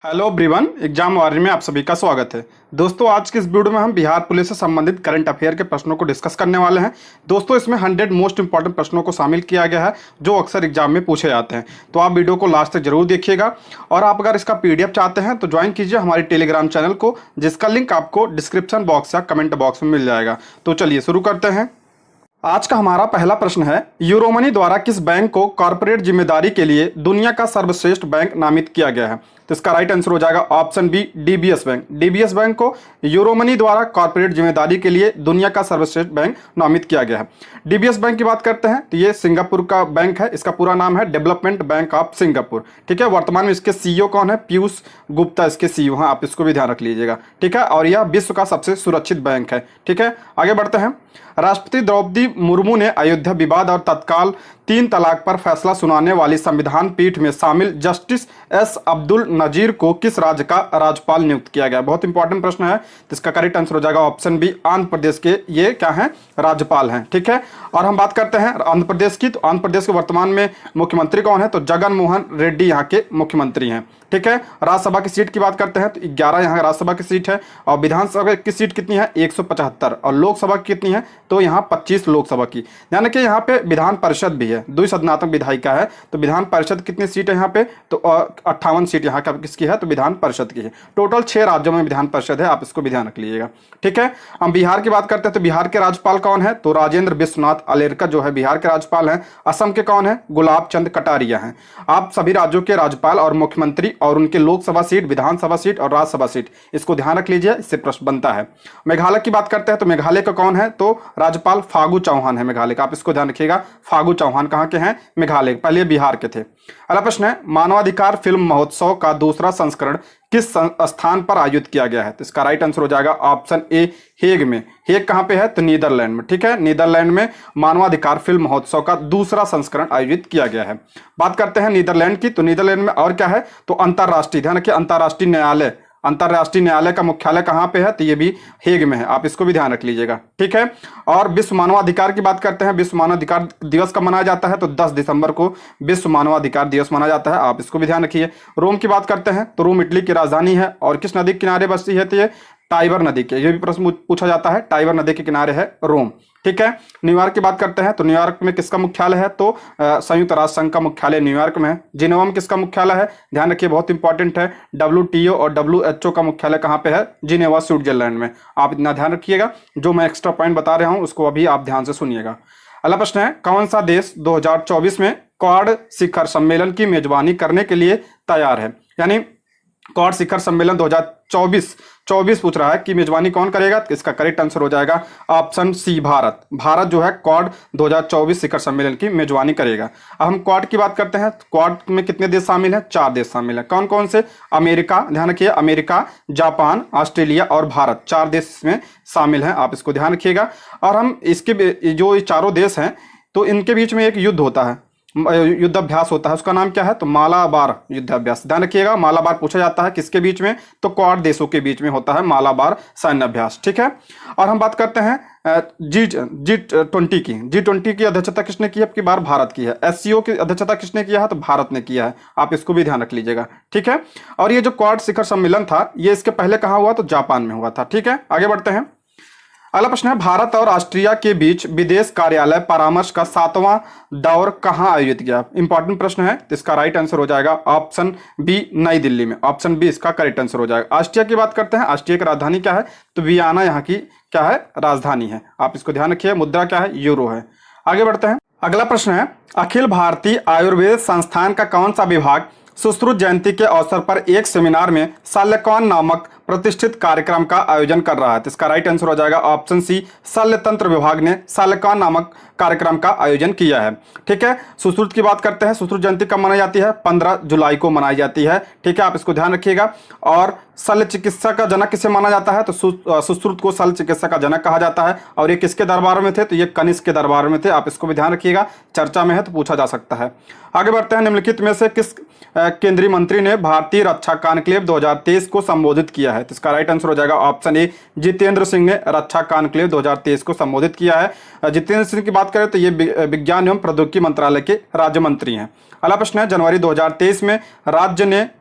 Hello everyone, exam warning में आप सभी का स्वागत है। दोस्तों, आज की इस वीडियो में हम बिहार पुलिस से संबंधित करंट अफेयर के प्रश्नों को डिस्कस करने वाले हैं। दोस्तों, इसमें 100 मोस्ट इंपॉर्टेंट प्रश्नों को शामिल किया गया है जो अक्सर एग्जाम में पूछे जाते हैं। तो आप वीडियो को लास्ट तक जरूर देखिएगा और आप अगर इसका पीडीएफ चाहते हैं तो ज्वाइन कीजिए हमारे टेलीग्राम चैनल को, जिसका लिंक आपको डिस्क्रिप्शन बॉक्स या कमेंट बॉक्स में मिल जाएगा। तो चलिए शुरू करते हैं। आज का हमारा पहला प्रश्न है, यूरोमनी द्वारा किस बैंक को कॉर्पोरेट जिम्मेदारी के लिए दुनिया का सर्वश्रेष्ठ बैंक नामित किया गया है? तो इसका राइट आंसर हो जाएगा option B, DBS bank. DBS bank को यूरोमनी द्वारा कॉर्पोरेट जिम्मेदारी के लिए दुनिया का सर्वश्रेष्ठ बैंक नामित किया गया है। डीबीएस बैंक की बात करते हैं तो ये सिंगापुर का बैंक है। इसका पूरा नाम है डेवलपमेंट बैंक ऑफ सिंगापुर। ठीक है, वर्तमान में इसके सीईओ कौन है? पीयूष गुप्ता इसके सीईओ हैं। आप इसको भी ध्यान रख लीजिएगा। ठीक है, और यह विश्व का सबसे सुरक्षित बैंक है। ठीक है, आगे बढ़ते हैं। राष्ट्रपति द्रौपदी मुर्मू ने अयोध्या विवाद और तत्काल 3 तलाक पर फैसला सुनाने वाली संविधान पीठ में शामिल जस्टिस एस अब्दुल नजीर को किस राज्य का राज्यपाल नियुक्त किया गया? बहुत इंपॉर्टेंट प्रश्न है। तो इसका करेक्ट आंसर हो जाएगा ऑप्शन बी, आंध्र प्रदेश के ये क्या है? राज्यपाल हैं। ठीक है, और हम बात करते हैं आंध्र प्रदेश की। तो आंध्र प्रदेश के वर्तमान में मुख्यमंत्री कौन है? तो जगन मोहन रेड्डी यहाँ के मुख्यमंत्री हैं। ठीक है, राज्यसभा की सीट की बात करते हैं तो 11 यहाँ राज्यसभा की सीट है और विधानसभा की सीट कितनी है? 175। और लोकसभा की कितनी है? तो यहाँ 25 लोकसभा की। यानी कि यहाँ पे विधान परिषद भी है, द्विसदनात्मक विधायिका है। तो विधान परिषद कितनी सीट है यहाँ पे? तो 58 सीट यहाँ का किसकी है? तो विधान परिषद की है। टोटल 6 राज्यों में विधान परिषद है, आप इसको भी ध्यान रख लीजिएगा। ठीक है, हम बिहार की बात करते हैं तो बिहार के राज्यपाल कौन है? तो राजेंद्र विश्वनाथ अलेरकर जो है बिहार के राज्यपाल हैं। असम के कौन है? गुलाब चंद कटारिया हैं। आप सभी राज्यों के राज्यपाल और मुख्यमंत्री और उनके लोकसभा सीट, विधानसभा सीट और राज्यसभा सीट, इसको ध्यान रख लीजिए, इससे प्रश्न बनता है। मेघालय की बात करते हैं तो मेघालय का कौन है? तो राज्यपाल फागू चौहान है मेघालय का। आप इसको ध्यान रखिएगा, फागू चौहान कहाँ के हैं? मेघालय, पहले बिहार के थे। अगला प्रश्न है, मानवाधिकार फिल्म महोत्सव का दूसरा संस्करण किस स्थान पर आयोजित किया गया है? तो इसका राइट आंसर हो जाएगा ऑप्शन ए, हेग में। हेग कहाँ पे है? तो नीदरलैंड में। ठीक है, नीदरलैंड में मानवाधिकार फिल्म महोत्सव का दूसरा संस्करण आयोजित किया गया है। बात करते हैं नीदरलैंड की। तो नीदरलैंड में और क्या है? तो अंतर्राष्ट्रीय, ध्यान रखिए, अंतर्राष्ट्रीय न्यायालय। अंतर्राष्ट्रीय न्यायालय का मुख्यालय कहाँ पे है? तो ये भी हेग में है। आप इसको भी ध्यान रख लीजिएगा। ठीक है, और विश्व मानवाधिकार की बात करते हैं। विश्व मानवाधिकार दिवस कब मनाया जाता है? तो 10 दिसंबर को विश्व मानवाधिकार दिवस मनाया जाता है। आप इसको भी ध्यान रखिए। रोम की बात करते हैं तो रोम इटली की राजधानी है और किस नदी के किनारे बसती है? तो ये टाइबर नदी के, ये भी प्रश्न पूछा जाता है। टाइबर नदी के किनारे है रोम। ठीक है, न्यूयॉर्क की बात करते हैं तो न्यूयॉर्क में किसका मुख्यालय है? तो संयुक्त राष्ट्र संघ का मुख्यालय न्यूयॉर्क में है। जिनेवा में किसका मुख्यालय है? ध्यान रखिए, बहुत इंपॉर्टेंट है। WTO और WHO का मुख्यालय कहाँ पे है? जिनेवा, स्विट्जरलैंड में। आप इतना ध्यान रखिएगा, जो मैं एक्स्ट्रा पॉइंट बता रहा हूँ उसको अभी आप ध्यान से सुनिएगा। अगला प्रश्न है, कौन सा देश 2024 में क्वाड शिखर सम्मेलन की मेजबानी करने के लिए तैयार है? यानी क्वाड शिखर सम्मेलन 2024 पूछ रहा है कि मेजबानी कौन करेगा? तो इसका करेक्ट आंसर हो जाएगा ऑप्शन सी, भारत। भारत जो है क्वाड 2024 शिखर सम्मेलन की मेजबानी करेगा। अब हम क्वाड की बात करते हैं। क्वाड में कितने देश शामिल हैं? 4 देश शामिल हैं। कौन कौन से? अमेरिका, ध्यान रखिए, अमेरिका, जापान, ऑस्ट्रेलिया और भारत, 4 देश इसमें शामिल हैं। आप इसको ध्यान रखिएगा। और हम इसके जो चारों देश हैं तो इनके बीच में एक युद्ध होता है, युद्धाभ्यास होता है। उसका नाम क्या है? तो मालाबार युद्धाभ्यास। ध्यान रखिएगा, मालाबार पूछा जाता है किसके बीच में? तो क्वाड देशों के बीच में होता है मालाबार सैन्य अभ्यास। ठीक है, और हम बात करते हैं G20 की। G20 की अध्यक्षता किसने की है? अब की बार भारत की है। SCO की अध्यक्षता किसने किया है? तो भारत ने किया है। आप इसको भी ध्यान रख लीजिएगा। ठीक है, और ये जो क्वाड शिखर सम्मेलन था ये इसके पहले कहाँ हुआ? तो जापान में हुआ था। ठीक है, आगे बढ़ते हैं। अगला प्रश्न है, भारत और ऑस्ट्रिया के बीच विदेश कार्यालय परामर्श का 7वां दौर कहां आयोजित किया? इंपॉर्टेंट प्रश्न है, तो इसका राइट आंसर हो जाएगा ऑप्शन बी, नई दिल्ली में। ऑप्शन बी इसका करेक्ट आंसर हो जाएगा। ऑस्ट्रिया की बात करते हैं। ऑस्ट्रिया की राजधानी क्या है? तो वियना यहाँ की क्या है? राजधानी है। आप इसको ध्यान रखिए। मुद्रा क्या है? यूरो है। आगे बढ़ते हैं। अगला प्रश्न है, अखिल भारतीय आयुर्वेद संस्थान का कौन सा विभाग सुश्रुत जयंती के अवसर पर एक सेमिनार में शल्यकौन नामक प्रतिष्ठित कार्यक्रम का आयोजन कर रहा है? तो इसका राइट आंसर हो जाएगा ऑप्शन सी, शल्य तंत्र विभाग ने शल्यकौन नामक कार्यक्रम का आयोजन किया है। ठीक है, सुश्रुत की बात करते हैं। सुश्रुत जयंती कब मनाई जाती है? 15 जुलाई को मनाई जाती है। ठीक है, आप इसको ध्यान रखिएगा। और शल्य चिकित्सा का जनक किसे माना जाता है? तो सुश्रुत को शल्य चिकित्सा का जनक कहा जाता है। और ये किसके दरबार में थे? तो ये कनिष्क के दरबार में थे। आप इसको भी ध्यान रखिएगा, चर्चा में है तो पूछा जा सकता है। आगे बढ़ते हैं। निम्नलिखित में से किस केंद्रीय मंत्री ने भारतीय रक्षा कॉन्क्लेव 2023 को संबोधित किया है? तो इसका राइट आंसर हो जाएगा ऑप्शन ए, जितेंद्र सिंह ने रक्षा कॉन्क्लेव 2023 को संबोधित किया है। जितेंद्र सिंह की बात करें तो ये विज्ञान एवं प्रौद्योगिकी मंत्रालय के राज्य मंत्री हैं। अगला प्रश्न है, जनवरी 2023 में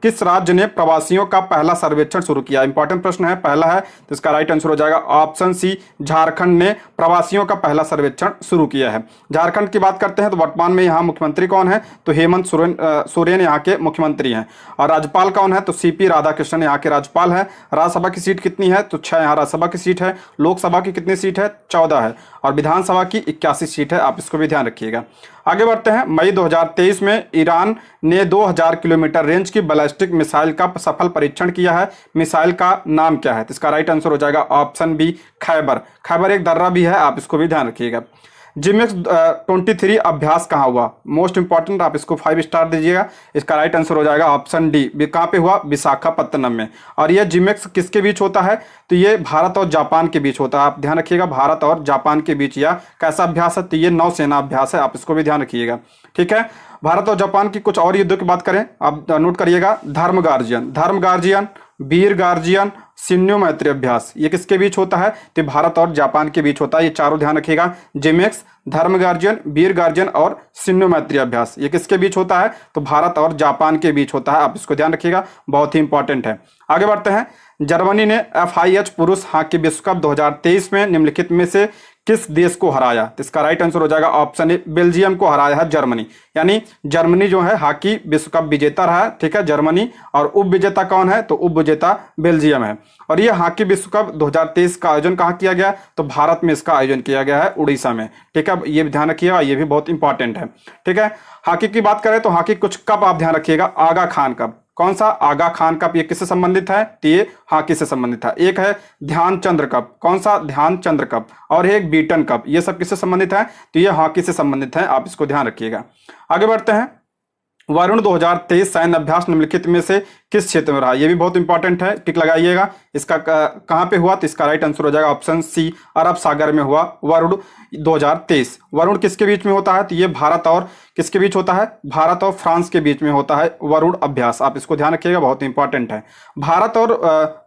किस राज्य ने प्रवासियों का पहला सर्वेक्षण शुरू किया? इंपॉर्टेंट प्रश्न है, पहला है, तो इसका राइट आंसर हो जाएगा ऑप्शन सी, झारखंड ने प्रवासियों का पहला सर्वेक्षण शुरू किया है। झारखंड की बात करते हैं तो वर्तमान में यहाँ मुख्यमंत्री कौन है? तो हेमंत सोरेन यहाँ के मुख्यमंत्री हैं। और राज्यपाल कौन है? तो सीपी राधाकृष्णन यहाँ के राज्यपाल है। राज्यसभा की सीट कितनी है? तो 6 यहाँ राज्यसभा की सीट है। लोकसभा की कितनी सीट है? 14 है। और विधानसभा की 81 सीट है। आप इसको भी ध्यान रखिएगा। आगे बढ़ते हैं। मई 2023 में ईरान ने 2000 किलोमीटर रेंज की बैलिस्टिक मिसाइल का सफल परीक्षण किया है। मिसाइल का नाम क्या है? तो इसका राइट आंसर हो जाएगा ऑप्शन बी, खैबर। खैबर एक दर्रा भी है, आप इसको भी ध्यान रखिएगा। जिमेक्स 23 अभ्यास कहाँ हुआ? मोस्ट इंपॉर्टेंट, आप इसको 5 स्टार दीजिएगा। इसका राइट आंसर हो जाएगा ऑप्शन डी, कहाँ पे हुआ? विशाखापत्तनम में। और यह जिमेक्स किसके बीच होता है? तो ये भारत और जापान के बीच होता है। आप ध्यान रखिएगा, भारत और जापान के बीच या कैसा अभ्यास है? तो ये नौसेना अभ्यास है। आप इसको भी ध्यान रखिएगा, ठीक है। भारत और जापान की कुछ और युद्धों की बात करें, आप नोट करिएगा। धर्म गार्जियन, वीर गार्जियन, सिन्यू मैत्री अभ्यास, ये किसके बीच होता है? तो भारत और जापान के बीच होता है। ये चारों ध्यान रखिएगा, जिमेक्स, धर्म गार्जियन, वीर गार्जियन और सिन्यू मैत्री अभ्यास, ये किसके बीच होता है? तो भारत और जापान के बीच होता है। आप इसको ध्यान रखिएगा, बहुत ही इंपॉर्टेंट है। आगे बढ़ते हैं। जर्मनी ने FIH पुरुष हॉकी विश्व कप 2023 में निम्नलिखित में से किस देश को हराया? तो इसका राइट आंसर हो जाएगा ऑप्शन ए, बेल्जियम को हराया है जर्मनी। यानी जर्मनी जो है हॉकी विश्व कप विजेता रहा है, ठीक है, जर्मनी। और उप विजेता कौन है? तो उप विजेता बेल्जियम है। और ये हॉकी विश्व कप 2023 का आयोजन कहाँ किया गया? तो भारत में इसका आयोजन किया गया है, उड़ीसा में, ठीक है। ये भी ध्यान रखिएगा, ये भी बहुत इंपॉर्टेंट है, ठीक है। हॉकी की बात करें तो हॉकी कुछ कप आप ध्यान रखिएगा। आगा खान कप, कौन सा? आगा खान कप। ये किससे संबंधित है? तो ये हॉकी से संबंधित है। एक है ध्यानचंद्र कप, कौन सा? ध्यानचंद्र कप। और एक बीटन कप, ये सब किससे संबंधित है? तो ये हॉकी से संबंधित है। आप इसको ध्यान रखिएगा। आगे बढ़ते हैं। वरुण 2023 सैन्य अभ्यास निम्नलिखित में से किस क्षेत्र में रहा? ये भी बहुत इंपॉर्टेंट है, टिक लगाइएगा। इसका कहाँ पे हुआ? तो इसका राइट आंसर हो जाएगा ऑप्शन सी, अरब सागर में हुआ वरुण 2023। वरुण किसके बीच में होता है? तो ये भारत और किसके बीच होता है? भारत और फ्रांस के बीच में होता है वरुण अभ्यास। आप इसको ध्यान रखिएगा, बहुत इंपॉर्टेंट है। भारत और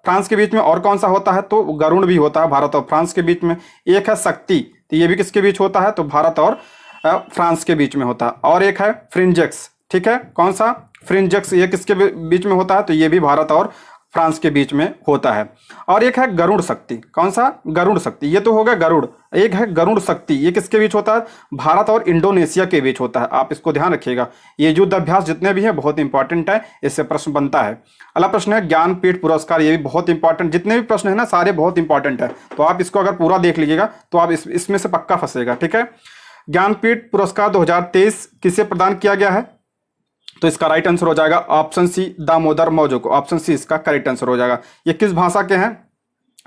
फ्रांस के बीच में और कौन सा होता है? तो गरुण भी होता है भारत और फ्रांस के बीच में। एक है शक्ति, तो ये भी किसके बीच होता है? तो भारत और फ्रांस के बीच में होता है। और एक है फ्रिंजेक्स, ठीक है, कौन सा? फ्रिंजेक्स, ये किसके बीच में होता है? तो ये भी भारत और फ्रांस के बीच में होता है। और एक है गरुड़ शक्ति, कौन सा? गरुड़ शक्ति, ये तो होगा गरुड़। एक है गरुड़ शक्ति, ये किसके बीच होता है? भारत और इंडोनेशिया के बीच होता है। आप इसको ध्यान रखिएगा। ये युद्ध अभ्यास जितने भी हैं बहुत इंपॉर्टेंट है, इससे प्रश्न बनता है। अगला प्रश्न है ज्ञानपीठ पुरस्कार, ये भी बहुत इंपॉर्टेंट, जितने भी प्रश्न है ना सारे बहुत इंपॉर्टेंट है। तो आप इसको अगर पूरा देख लीजिएगा तो आप इसमें से पक्का फंसेगा, ठीक है। ज्ञानपीठ पुरस्कार 2023 किसे प्रदान किया गया है? तो इसका राइट आंसर हो जाएगा ऑप्शन सी, दामोदर मौजो को। ऑप्शन सी इसका करेक्ट आंसर हो जाएगा। ये किस भाषा के हैं?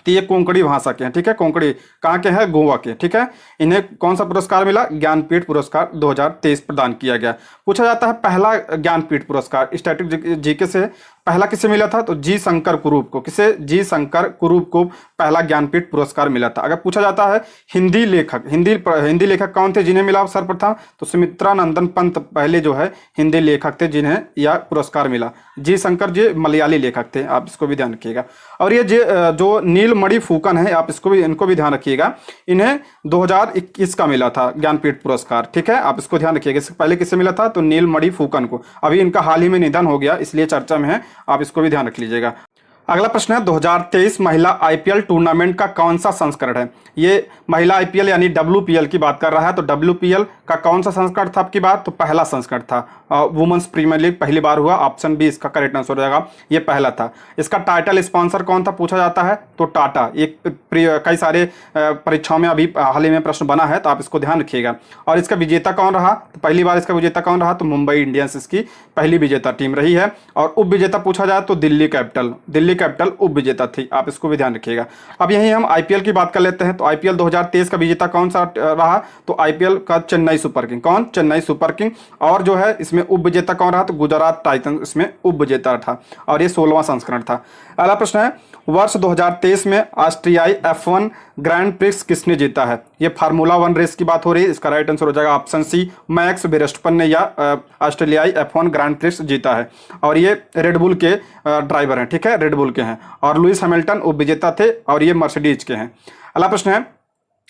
तो ये कोंकणी भाषा के हैं, ठीक है। कोंकणी कहाँ के हैं? गोवा के, ठीक है। इन्हें कौन सा पुरस्कार मिला? ज्ञानपीठ पुरस्कार 2023 प्रदान किया गया। पूछा जाता है पहला ज्ञानपीठ पुरस्कार स्टैटिक जीके से पहला किसे मिला था? तो जी शंकर कुरूप को। किसे? जी शंकर कुरूप को पहला ज्ञानपीठ पुरस्कार मिला था। अगर पूछा जाता है हिंदी लेखक कौन थे जिन्हें मिला सर्वप्रथम? तो सुमित्रा नंदन पंत पहले जो है हिंदी लेखक थे जिन्हें यह पुरस्कार मिला। जी शंकर जी मलयाली लेखक थे। आप इसको भी ध्यान रखिएगा। और ये जो नीलमणि फूकन है, आप इनको भी ध्यान रखिएगा। इन्हें 2021 का मिला था ज्ञानपीठ पुरस्कार, ठीक है। आप इसको ध्यान रखिएगा। इससे पहले किसे मिला था? तो नीलमणि फूकन को। अभी इनका हाल ही में निधन हो गया, इसलिए चर्चा में है। आप इसको भी ध्यान रख लीजिएगा। अगला प्रश्न है 2023 महिला IPL टूर्नामेंट का कौन सा संस्करण है? ये महिला IPL यानी WPL की बात कर रहा है। तो WPL का कौन सा संस्करण था आपकी बात? तो पहला संस्करण था। वुमेन्स प्रीमियर लीग पहली बार हुआ। ऑप्शन बी इसका करेक्ट आंसर हो जाएगा, ये पहला था। इसका टाइटल स्पॉन्सर कौन था पूछा जाता है? तो टाटा। एक कई सारे परीक्षाओं में अभी हाल ही में प्रश्न बना है, तो आप इसको ध्यान रखिएगा। और इसका विजेता कौन रहा? तो पहली बार इसका विजेता कौन रहा? तो मुंबई इंडियंस इसकी पहली विजेता टीम रही है। और उप विजेता पूछा जाए तो दिल्ली कैपिटल कैपिटल उप विजेता थी। आप इसको भी ध्यान रखिएगा। अब यही हम आईपीएल की बात कर लेते हैं। तो आईपीएल 2023 का विजेता कौन सा रहा? तो आईपीएल का चेन्नई सुपर किंग। कौन? Chennai Super King. और जो है इसमें उप विजेता कौन रहा? तो गुजरात टाइटंस इसमें उप विजेता था और ये 16वां संस्करण था। अगला प्रश्न है, वर्ष 2023 में ऑस्ट्रियाई F1 ग्रैंड प्रिक्स किसने जीता है? ये फार्मूला 1 रेस की बात हो रही है। इसका राइट आंसर हो जाएगा ऑप्शन सी, मैक्स वेरस्टैपेन ने या ऑस्ट्रेलियाई F1 ग्रैंड प्रिक्स जीता है और ये रेडबुल के ड्राइवर हैं। ठीक है, रेडबुल के हैं। और लुइस हैमिल्टन उप विजेता थे और ये मर्सिडीज के हैं। अगला प्रश्न है,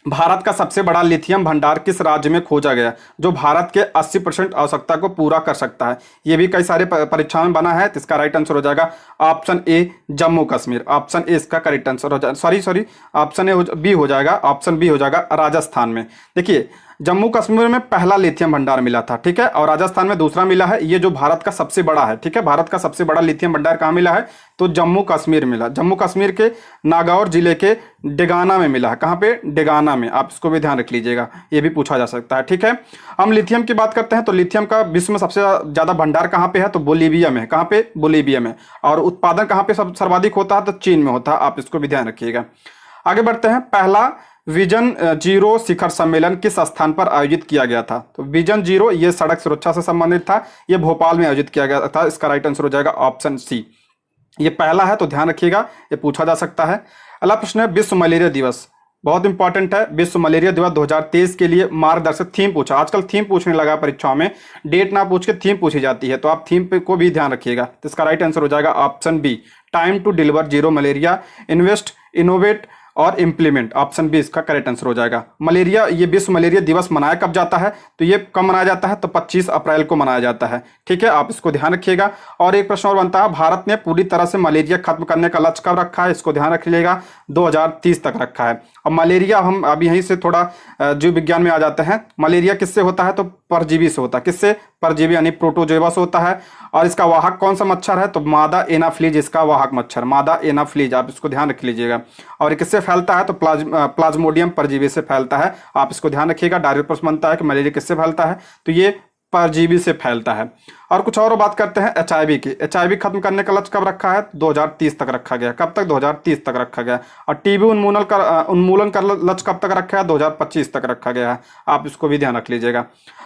भारत का सबसे बड़ा लिथियम भंडार किस राज्य में खोजा गया जो भारत के 80% आवश्यकता को पूरा कर सकता है? ये भी कई सारे परीक्षाओं में बना है। तो इसका राइट आंसर हो जाएगा option A, Jammu Kashmir. Option A इसका करेक्ट आंसर हो जाएगा। सॉरी ऑप्शन ए बी हो जाएगा। ऑप्शन बी हो जाएगा राजस्थान में। देखिए, जम्मू कश्मीर में पहला लिथियम भंडार मिला था। ठीक है, और राजस्थान में दूसरा मिला है। ये जो भारत का सबसे बड़ा है। ठीक है, भारत का सबसे बड़ा लिथियम भंडार कहाँ मिला है? तो जम्मू कश्मीर मिला। जम्मू कश्मीर के नागौर जिले के डेगाना में मिला है। कहाँ पे? डेगाना में। आप इसको भी ध्यान रख लीजिएगा, ये भी पूछा जा सकता है। ठीक है, हम लिथियम की बात करते हैं। तो लिथियम का विश्व में सबसे ज्यादा भंडार कहाँ पे है? तो बोलीविया में। कहाँ पे? बोलीविया में। और उत्पादन कहाँ पे सर्वाधिक होता है? तो चीन में होता है। आप इसको भी ध्यान रखिएगा। आगे बढ़ते हैं। पहला विजन जीरो शिखर सम्मेलन किस स्थान पर आयोजित किया गया था? तो विजन जीरो ये सड़क सुरक्षा से संबंधित था। ये भोपाल में आयोजित किया गया था। इसका राइट आंसर हो जाएगा ऑप्शन सी। ये पहला है तो ध्यान रखिएगा, ये पूछा जा सकता है। अगला प्रश्न है, विश्व मलेरिया दिवस बहुत इंपॉर्टेंट है। विश्व मलेरिया दिवस 2023 के लिए मार्गदर्शक थीम पूछा। आजकल थीम पूछने लगा परीक्षाओं में, डेट ना पूछ के थीम पूछी जाती है। तो आप थीम पे को भी ध्यान रखिएगा। तो इसका राइट आंसर हो जाएगा option B, time to deliver zero malaria, invest, innovate और इम्प्लीमेंट। ऑप्शन बी इसका करेक्ट आंसर हो जाएगा। मलेरिया, ये विश्व मलेरिया दिवस मनाया कब जाता है? तो ये कब मनाया जाता है? तो 25 अप्रैल को मनाया जाता है। ठीक है, आप इसको ध्यान रखिएगा। और एक प्रश्न और बनता है, भारत ने पूरी तरह से मलेरिया खत्म करने का लक्ष्य कब रखा है? इसको ध्यान रख लीजिएगा, 2030 तक रखा है। और मलेरिया, हम अभी यहीं से थोड़ा जीव विज्ञान में आ जाते हैं। मलेरिया किससे होता है? तो परजीवी से होता है। किससे? परजीवी यानी प्रोटोजोआ से होता है। और इसका वाहक कौन सा मच्छर है? तो मादा एनाफ्लीज इसका वाहक मच्छर, मादा एनाफ्लीज। आप इसको ध्यान रख लीजिएगा। और किससे फैलता है? तो प्लाज्मोडियम परजीवी से फैलता है। आप इसको ध्यान रखिएगा। डायरेक्ट प्रश्न बनता है कि मलेरिया किससे फैलता है? तो ये परजीवी से फैलता है। और कुछ और बात करते हैं एचआईवी की। एचआईवी खत्म करने का लक्ष्य कब रखा है? 2030 तक रखा गया। कब तक? 2030 तक रखा गया। और टीबी उन्मूलन का लक्ष्य कब तक रखा है? 2025 तक रखा गया है। आप इसको भी ध्यान रख लीजिएगा।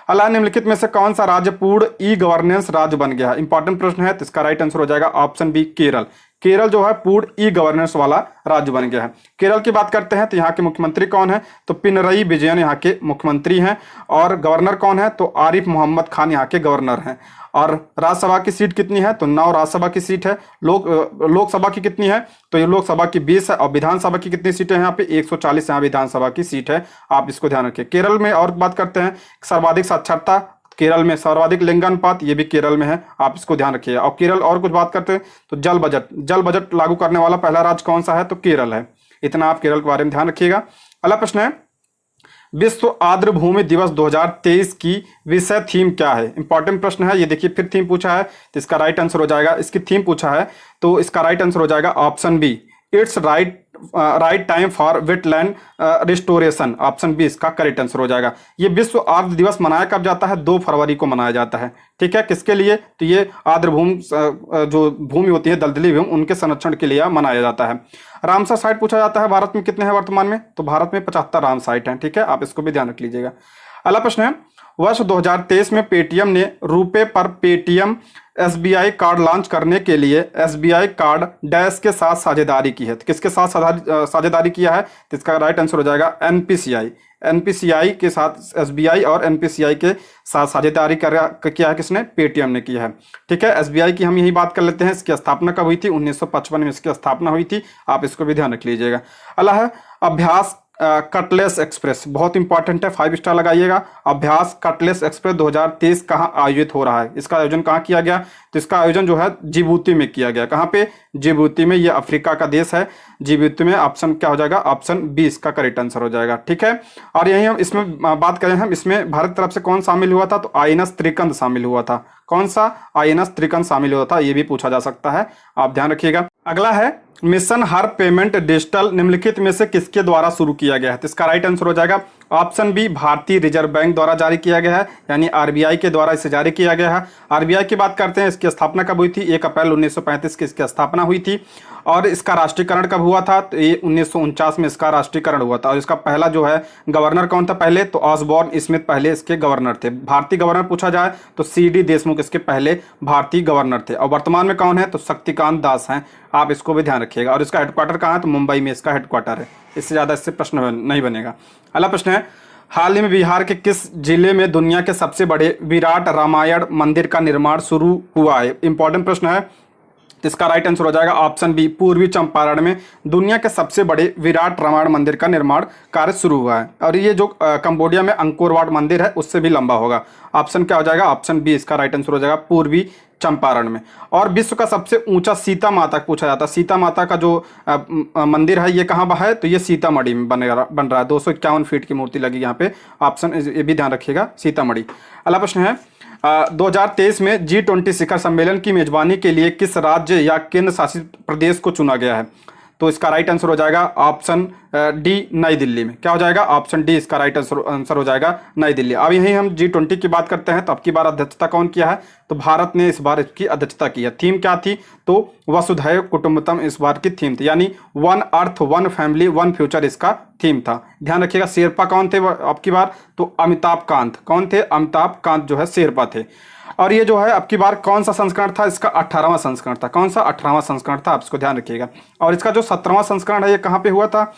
अला निम्नलिखित में से कौन सा राज्य पूर्ण ई गवर्नेंस राज्य बन गया है? इंपॉर्टेंट प्रश्न है। तो इसका राइट आंसर हो जाएगा ऑप्शन बी, केरल। केरल जो है पूर्ण ई गवर्नेंस वाला राज्य बन गया है। केरल की बात करते हैं तो यहाँ के मुख्यमंत्री कौन है? तो पिनरई विजयन यहाँ के मुख्यमंत्री हैं। और गवर्नर कौन है? तो आरिफ मोहम्मद खान यहाँ के गवर्नर हैं। और राज्यसभा की सीट कितनी है? तो 9 राज्यसभा की सीट है। लोकसभा की कितनी है? तो ये लोकसभा की 20 है। और विधानसभा की कितनी सीटें हैं यहाँ पे? 140 यहाँ विधानसभा की सीट है। आप इसको ध्यान रखिए। केरल में और बात करते हैं, सर्वाधिक साक्षरता केरल में, सर्वाधिक लिंगानुपात ये भी केरल में है। आप इसको ध्यान रखिए। और केरल और कुछ बात करते हैं तो जल बजट लागू करने वाला पहला राज्य कौन सा है? तो केरल है। इतना आप केरल के बारे में ध्यान रखिएगा। अगला प्रश्न है, विश्व आर्द्र भूमि दिवस 2023 की विषय थीम क्या है? इंपॉर्टेंट प्रश्न है ये। देखिए, फिर थीम पूछा है तो इसका राइट आंसर हो जाएगा, इसकी थीम पूछा है तो इसका राइट आंसर हो जाएगा option B, it's right time for wetland restoration. Option B इसका करेक्ट आंसर हो जाएगा। ये विश्व आर्द्र दिवस मनाया कब जाता है? 2 फरवरी को मनाया जाता है। ठीक है, किसके लिए? तो ये आर्द्र भूमि जो भूमि होती है, दलदली भूमि, उनके संरक्षण के लिए मनाया जाता है। रामसर साइट पूछा जाता है, भारत में कितने हैं वर्तमान में? तो भारत में 75 राम साइट हैं। ठीक है, आप इसको भी ध्यान रख लीजिएगा। अगला प्रश्न है, वर्ष 2023 में पेटीएम ने रुपए पर पेटीएम एसबीआई कार्ड लॉन्च करने के लिए एसबीआई कार्ड डैश के साथ साझेदारी की है। तो किसके साथ साझेदारी किया है? तो इसका राइट आंसर हो जाएगा एनपीसीआई। एनपीसीआई के साथ एसबीआई और एनपीसीआई के साथ साझेदारी किया है किसने? पेटीएम ने किया है। ठीक है, एसबीआई की हम यही बात कर लेते हैं। इसकी स्थापना कब हुई थी? 1955 में इसकी स्थापना हुई थी। आप इसको भी ध्यान रख लीजिएगा। अगला है अभ्यास कटलेस एक्सप्रेस, बहुत इंपॉर्टेंट है, 5 स्टार लगाइएगा। अभ्यास कटलेस एक्सप्रेस 2023 कहाँ आयोजित हो रहा है? इसका आयोजन कहाँ किया गया? तो इसका आयोजन जो है जिबूती में किया गया। कहाँ पे? जिबूती में। ये अफ्रीका का देश है, जिबूती में। ऑप्शन क्या हो जाएगा? ऑप्शन बी इसका करेक्ट आंसर हो जाएगा। ठीक है, और यही हम इसमें बात करें, हम इसमें भारत की तरफ से कौन शामिल हुआ था? तो आईएनएस त्रिकंद शामिल हुआ था। कौन सा? आईएनएस त्रिकंद शामिल हुआ था। ये भी पूछा जा सकता है, आप ध्यान रखिएगा। अगला है, मिशन हर पेमेंट डिजिटल निम्नलिखित में से किसके द्वारा शुरू किया गया है? तो इसका राइट आंसर हो जाएगा ऑप्शन बी भारतीय रिजर्व बैंक द्वारा जारी किया गया है, यानी आरबीआई के द्वारा इसे जारी किया गया है। आरबीआई की बात करते हैं, इसकी स्थापना कब हुई थी? 1 अप्रैल 1935 की इसकी स्थापना हुई थी। और इसका राष्ट्रीयकरण कब हुआ था? तो ये 1949 में इसका राष्ट्रीयकरण हुआ था। और इसका पहला जो है गवर्नर कौन था पहले? तो ऑसबॉर्न स्मिथ पहले इसके गवर्नर थे। भारतीय गवर्नर पूछा जाए तो सीडी देशमुख इसके पहले भारतीय गवर्नर थे। और वर्तमान में कौन है? तो शक्तिकांत दास हैं। आप इसको भी ध्यान रखिएगा। और इसका हेडक्वार्टर कहाँ है? तो मुंबई में इसका हेडक्वार्टर है। इससे ज़्यादा इससे प्रश्न नहीं बनेगा। अगला प्रश्न है, हाल ही में बिहार के किस जिले में दुनिया के सबसे बड़े विराट रामायण मंदिर का निर्माण शुरू हुआ है? इंपॉर्टेंट प्रश्न है। इसका राइट आंसर हो जाएगा ऑप्शन बी, पूर्वी चंपारण में दुनिया के सबसे बड़े विराट रामायण मंदिर का निर्माण कार्य शुरू हुआ है। और ये जो कंबोडिया में अंकोर वाट मंदिर है उससे भी लंबा होगा। ऑप्शन क्या हो जाएगा? ऑप्शन बी इसका राइट आंसर हो जाएगा, पूर्वी चंपारण में। और विश्व का सबसे ऊंचा सीता माता पूछा जाता है। सीता माता का जो मंदिर है ये कहाँ है? तो ये सीतामढ़ी में बन रहा है। 251 फीट की मूर्ति लगी यहाँ पे। ऑप्शन ये भी ध्यान रखिएगा, सीतामढ़ी। अगला प्रश्न है, 2023 में G20 शिखर सम्मेलन की मेजबानी के लिए किस राज्य या केंद्र शासित प्रदेश को चुना गया है? तो इसका राइट आंसर हो जाएगा ऑप्शन डी, नई दिल्ली में। क्या हो जाएगा? ऑप्शन डी इसका राइट आंसर हो जाएगा, नई दिल्ली। अब यहीं हम G20 की बात करते हैं। तो अब की बार अध्यक्षता कौन किया है? तो भारत ने इस बार इसकी अध्यक्षता की है। थीम क्या थी? तो वसुधैव कुटुंबकम इस बार की थीम थी, यानी one earth one family one future इसका थीम था। ध्यान रखिएगा। शेरपा कौन थे अब की बार? तो अमिताभ कांत। कौन थे? अमिताभ कांत जो है शेरपा थे। और ये जो है अब की बार कौन सा संस्करण था? इसका 18वां संस्करण था। कौन सा? 18वां संस्करण था। आप इसको ध्यान रखिएगा। और इसका जो 17वां संस्करण है ये कहाँ पे हुआ था?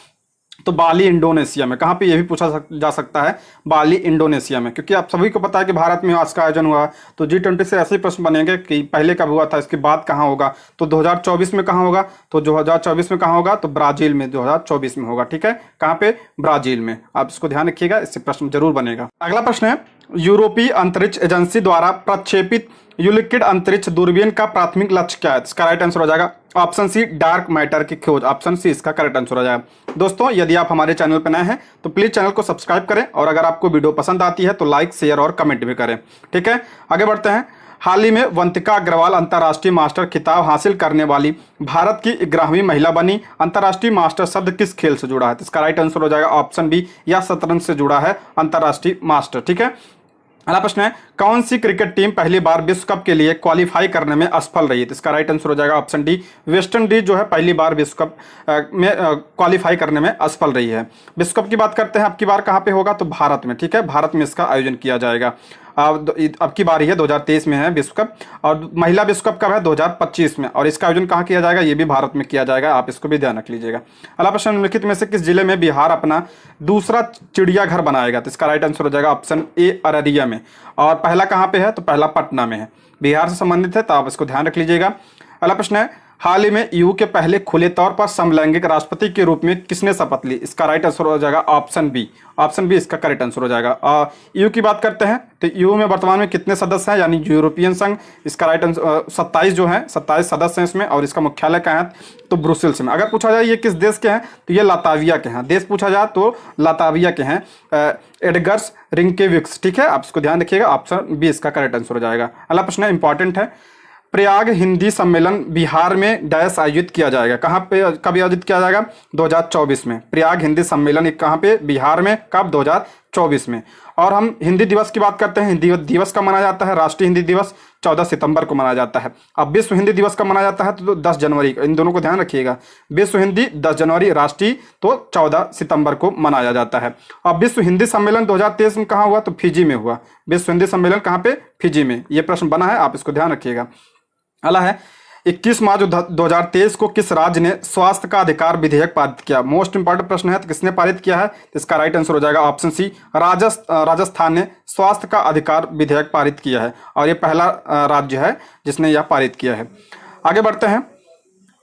तो बाली इंडोनेशिया में। कहाँ पे? ये भी पूछा जा सकता है, बाली इंडोनेशिया में। क्योंकि आप सभी को पता है कि भारत में आज का आयोजन हुआ। तो G20 से ऐसे ही प्रश्न बनेंगे कि पहले कब हुआ था, इसके बाद कहाँ होगा। तो 2024 में कहाँ होगा? तो 2024 में कहाँ होगा? तो ब्राजील में 2024 में होगा। ठीक है, कहाँ पे? ब्राजील में। आप इसको ध्यान रखिएगा, इससे प्रश्न जरूर बनेगा। अगला प्रश्न है, यूरोपीय अंतरिक्ष एजेंसी द्वारा प्रक्षेपित यूलिकिड अंतरिक्ष दूरबीन का प्राथमिक लक्ष्य क्या है? इसका राइट आंसर हो जाएगा ऑप्शन सी, डार्क मैटर की खोज। ऑप्शन सी इसका करेक्ट आंसर हो जाएगा। दोस्तों, यदि आप हमारे चैनल पर नए हैं तो प्लीज चैनल को सब्सक्राइब करें, और अगर आपको वीडियो पसंद आती है तो लाइक, शेयर और कमेंट भी करें। ठीक है, आगे बढ़ते हैं। हाल ही में वंतिका अग्रवाल अंतर्राष्ट्रीय मास्टर खिताब हासिल करने वाली भारत की 11वीं महिला बनी। अंतर्राष्ट्रीय मास्टर शब्द किस खेल से जुड़ा है? तो इसका राइट आंसर हो जाएगा ऑप्शन बी, या शतरंज से जुड़ा है अंतर्राष्ट्रीय मास्टर। ठीक है, अगला प्रश्न है, कौन सी क्रिकेट टीम पहली बार विश्व कप के लिए क्वालिफाई करने में असफल रही है? तो इसका राइट आंसर हो जाएगा ऑप्शन डी, वेस्ट इंडीज जो है पहली बार विश्व कप में क्वालिफाई करने में असफल रही है। विश्व कप की बात करते हैं, अब की बार कहाँ पे होगा? तो भारत में। ठीक है, भारत में इसका आयोजन किया जाएगा। अब की बारी है 2023 में है विश्व कप, और महिला विश्व कप कब है? 2025 में। और इसका आयोजन कहाँ किया जाएगा? ये भी भारत में किया जाएगा। आप इसको भी ध्यान रख लीजिएगा। अगला प्रश्न, निम्नलिखित में से किस जिले में बिहार अपना दूसरा चिड़ियाघर बनाएगा? तो इसका राइट आंसर हो जाएगा ऑप्शन ए, अररिया में। और पहला कहाँ पे है? तो पहला पटना में है। बिहार से संबंधित है, तो आप इसको ध्यान रख लीजिएगा। अगला प्रश्न है, हाल ही में ईयू के पहले खुले तौर पर समलैंगिक राष्ट्रपति के रूप में किसने शपथ ली? इसका राइट आंसर हो जाएगा ऑप्शन बी। ऑप्शन बी इसका करेक्ट आंसर हो जाएगा। ईयू की बात करते हैं तो ईयू में वर्तमान में कितने सदस्य हैं? यानी यूरोपियन संघ, इसका राइट आंसर 27 जो है, 27 सदस्य हैं इसमें। और इसका मुख्यालय कहाँ है? तो ब्रुसेल्स में। अगर पूछा जाए ये किस देश के हैं, तो ये लाताविया के हैं। देश पूछा जाए तो लाताविया के हैं, एडगर्स रिंकेविक्स। ठीक है, आप इसको ध्यान रखिएगा। ऑप्शन बी इसका करेक्ट आंसर हो जाएगा। अगला प्रश्न है, इंपॉर्टेंट है, प्रयाग हिंदी सम्मेलन बिहार में डैश आयोजित किया जाएगा। कहाँ पे, कब आयोजित किया जाएगा? 2024 में। प्रयाग हिंदी सम्मेलन कहाँ पे? बिहार में। कब? 2024 में। और हम हिंदी दिवस की बात करते हैं। हिंदी दिवस कब मनाया जाता है? राष्ट्रीय हिंदी दिवस 14 सितंबर को मनाया जाता है। अब विश्व हिंदी दिवस कब मनाया जाता है? तो 10 जनवरी। इन दोनों को ध्यान रखिएगा। विश्व हिंदी 10 जनवरी, राष्ट्रीय तो 14 सितंबर को मनाया जाता है। अब विश्व हिंदी सम्मेलन 2023 में कहाँ हुआ? तो फिजी में हुआ। विश्व हिंदी सम्मेलन कहाँ पे? फिजी में। ये प्रश्न बना है, आप इसको ध्यान रखिएगा। अगला है, 21 मार्च 2023 को किस राज्य ने स्वास्थ्य का अधिकार विधेयक पारित किया? मोस्ट इंपॉर्टेंट प्रश्न है, तो किसने पारित किया है? तो इसका राइट आंसर हो जाएगा ऑप्शन सी, राजस्थान ने स्वास्थ्य का अधिकार विधेयक पारित किया है। और ये पहला राज्य है जिसने यह पारित किया है। आगे बढ़ते हैं।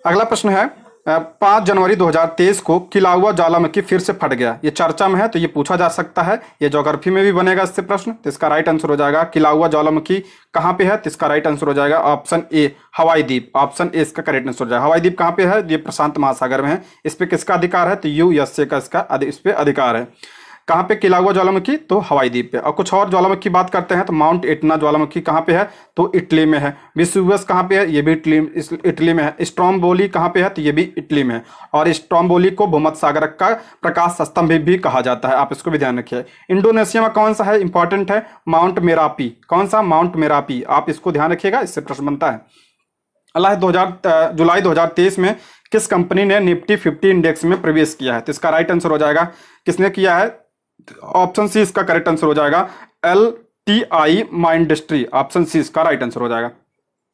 अगला प्रश्न है, 5 जनवरी 2023 को खिला हुआ ज्वालामुखी फिर से फट गया। ये चर्चा में है, तो ये पूछा जा सकता है। ये ज्योग्राफी में भी बनेगा इससे प्रश्न। तो इसका राइट आंसर हो जाएगा, खिला हुआ ज्वालामुखी कहाँ पे है? तो इसका राइट आंसर हो जाएगा ऑप्शन ए, हवाई द्वीप। ऑप्शन ए इसका करेक्ट आंसर हो जाएगा। हवाई द्वीप कहाँ पे है? ये प्रशांत महासागर में है। इस पे किसका अधिकार है? तो यूएसए का इसका इस पे अधिकार है। कहाँ पे किला हुआ ज्वालामुखी? तो हवाई द्वीप पे। और कुछ और ज्वालामुखी की बात करते हैं तो माउंट एटना ज्वालामुखी कहाँ पे है? तो इटली में है। वेसुवियस कहाँ पे है? ये भी इटली में है। स्ट्रोम्बोली कहाँ पे है? तो ये भी इटली में है। और स्ट्रोम्बोली को भूमध्य सागर का प्रकाश स्तंभ भी कहा जाता है, आप इसको भी ध्यान रखिए। इंडोनेशिया में कौन सा है? इंपॉर्टेंट है, माउंट मेरापी। कौन सा? माउंट मेरापी, आप इसको ध्यान रखिएगा, इससे प्रश्न बनता है। जुलाई 2023 में किस कंपनी ने निफ्टी 50 इंडेक्स में प्रवेश किया है? तो इसका राइट आंसर हो जाएगा, किसने किया है? ऑप्शन सी इसका करेक्ट आंसर हो जाएगा, LTI माइंडस्ट्री। ऑप्शन सी इसका राइट आंसर हो जाएगा।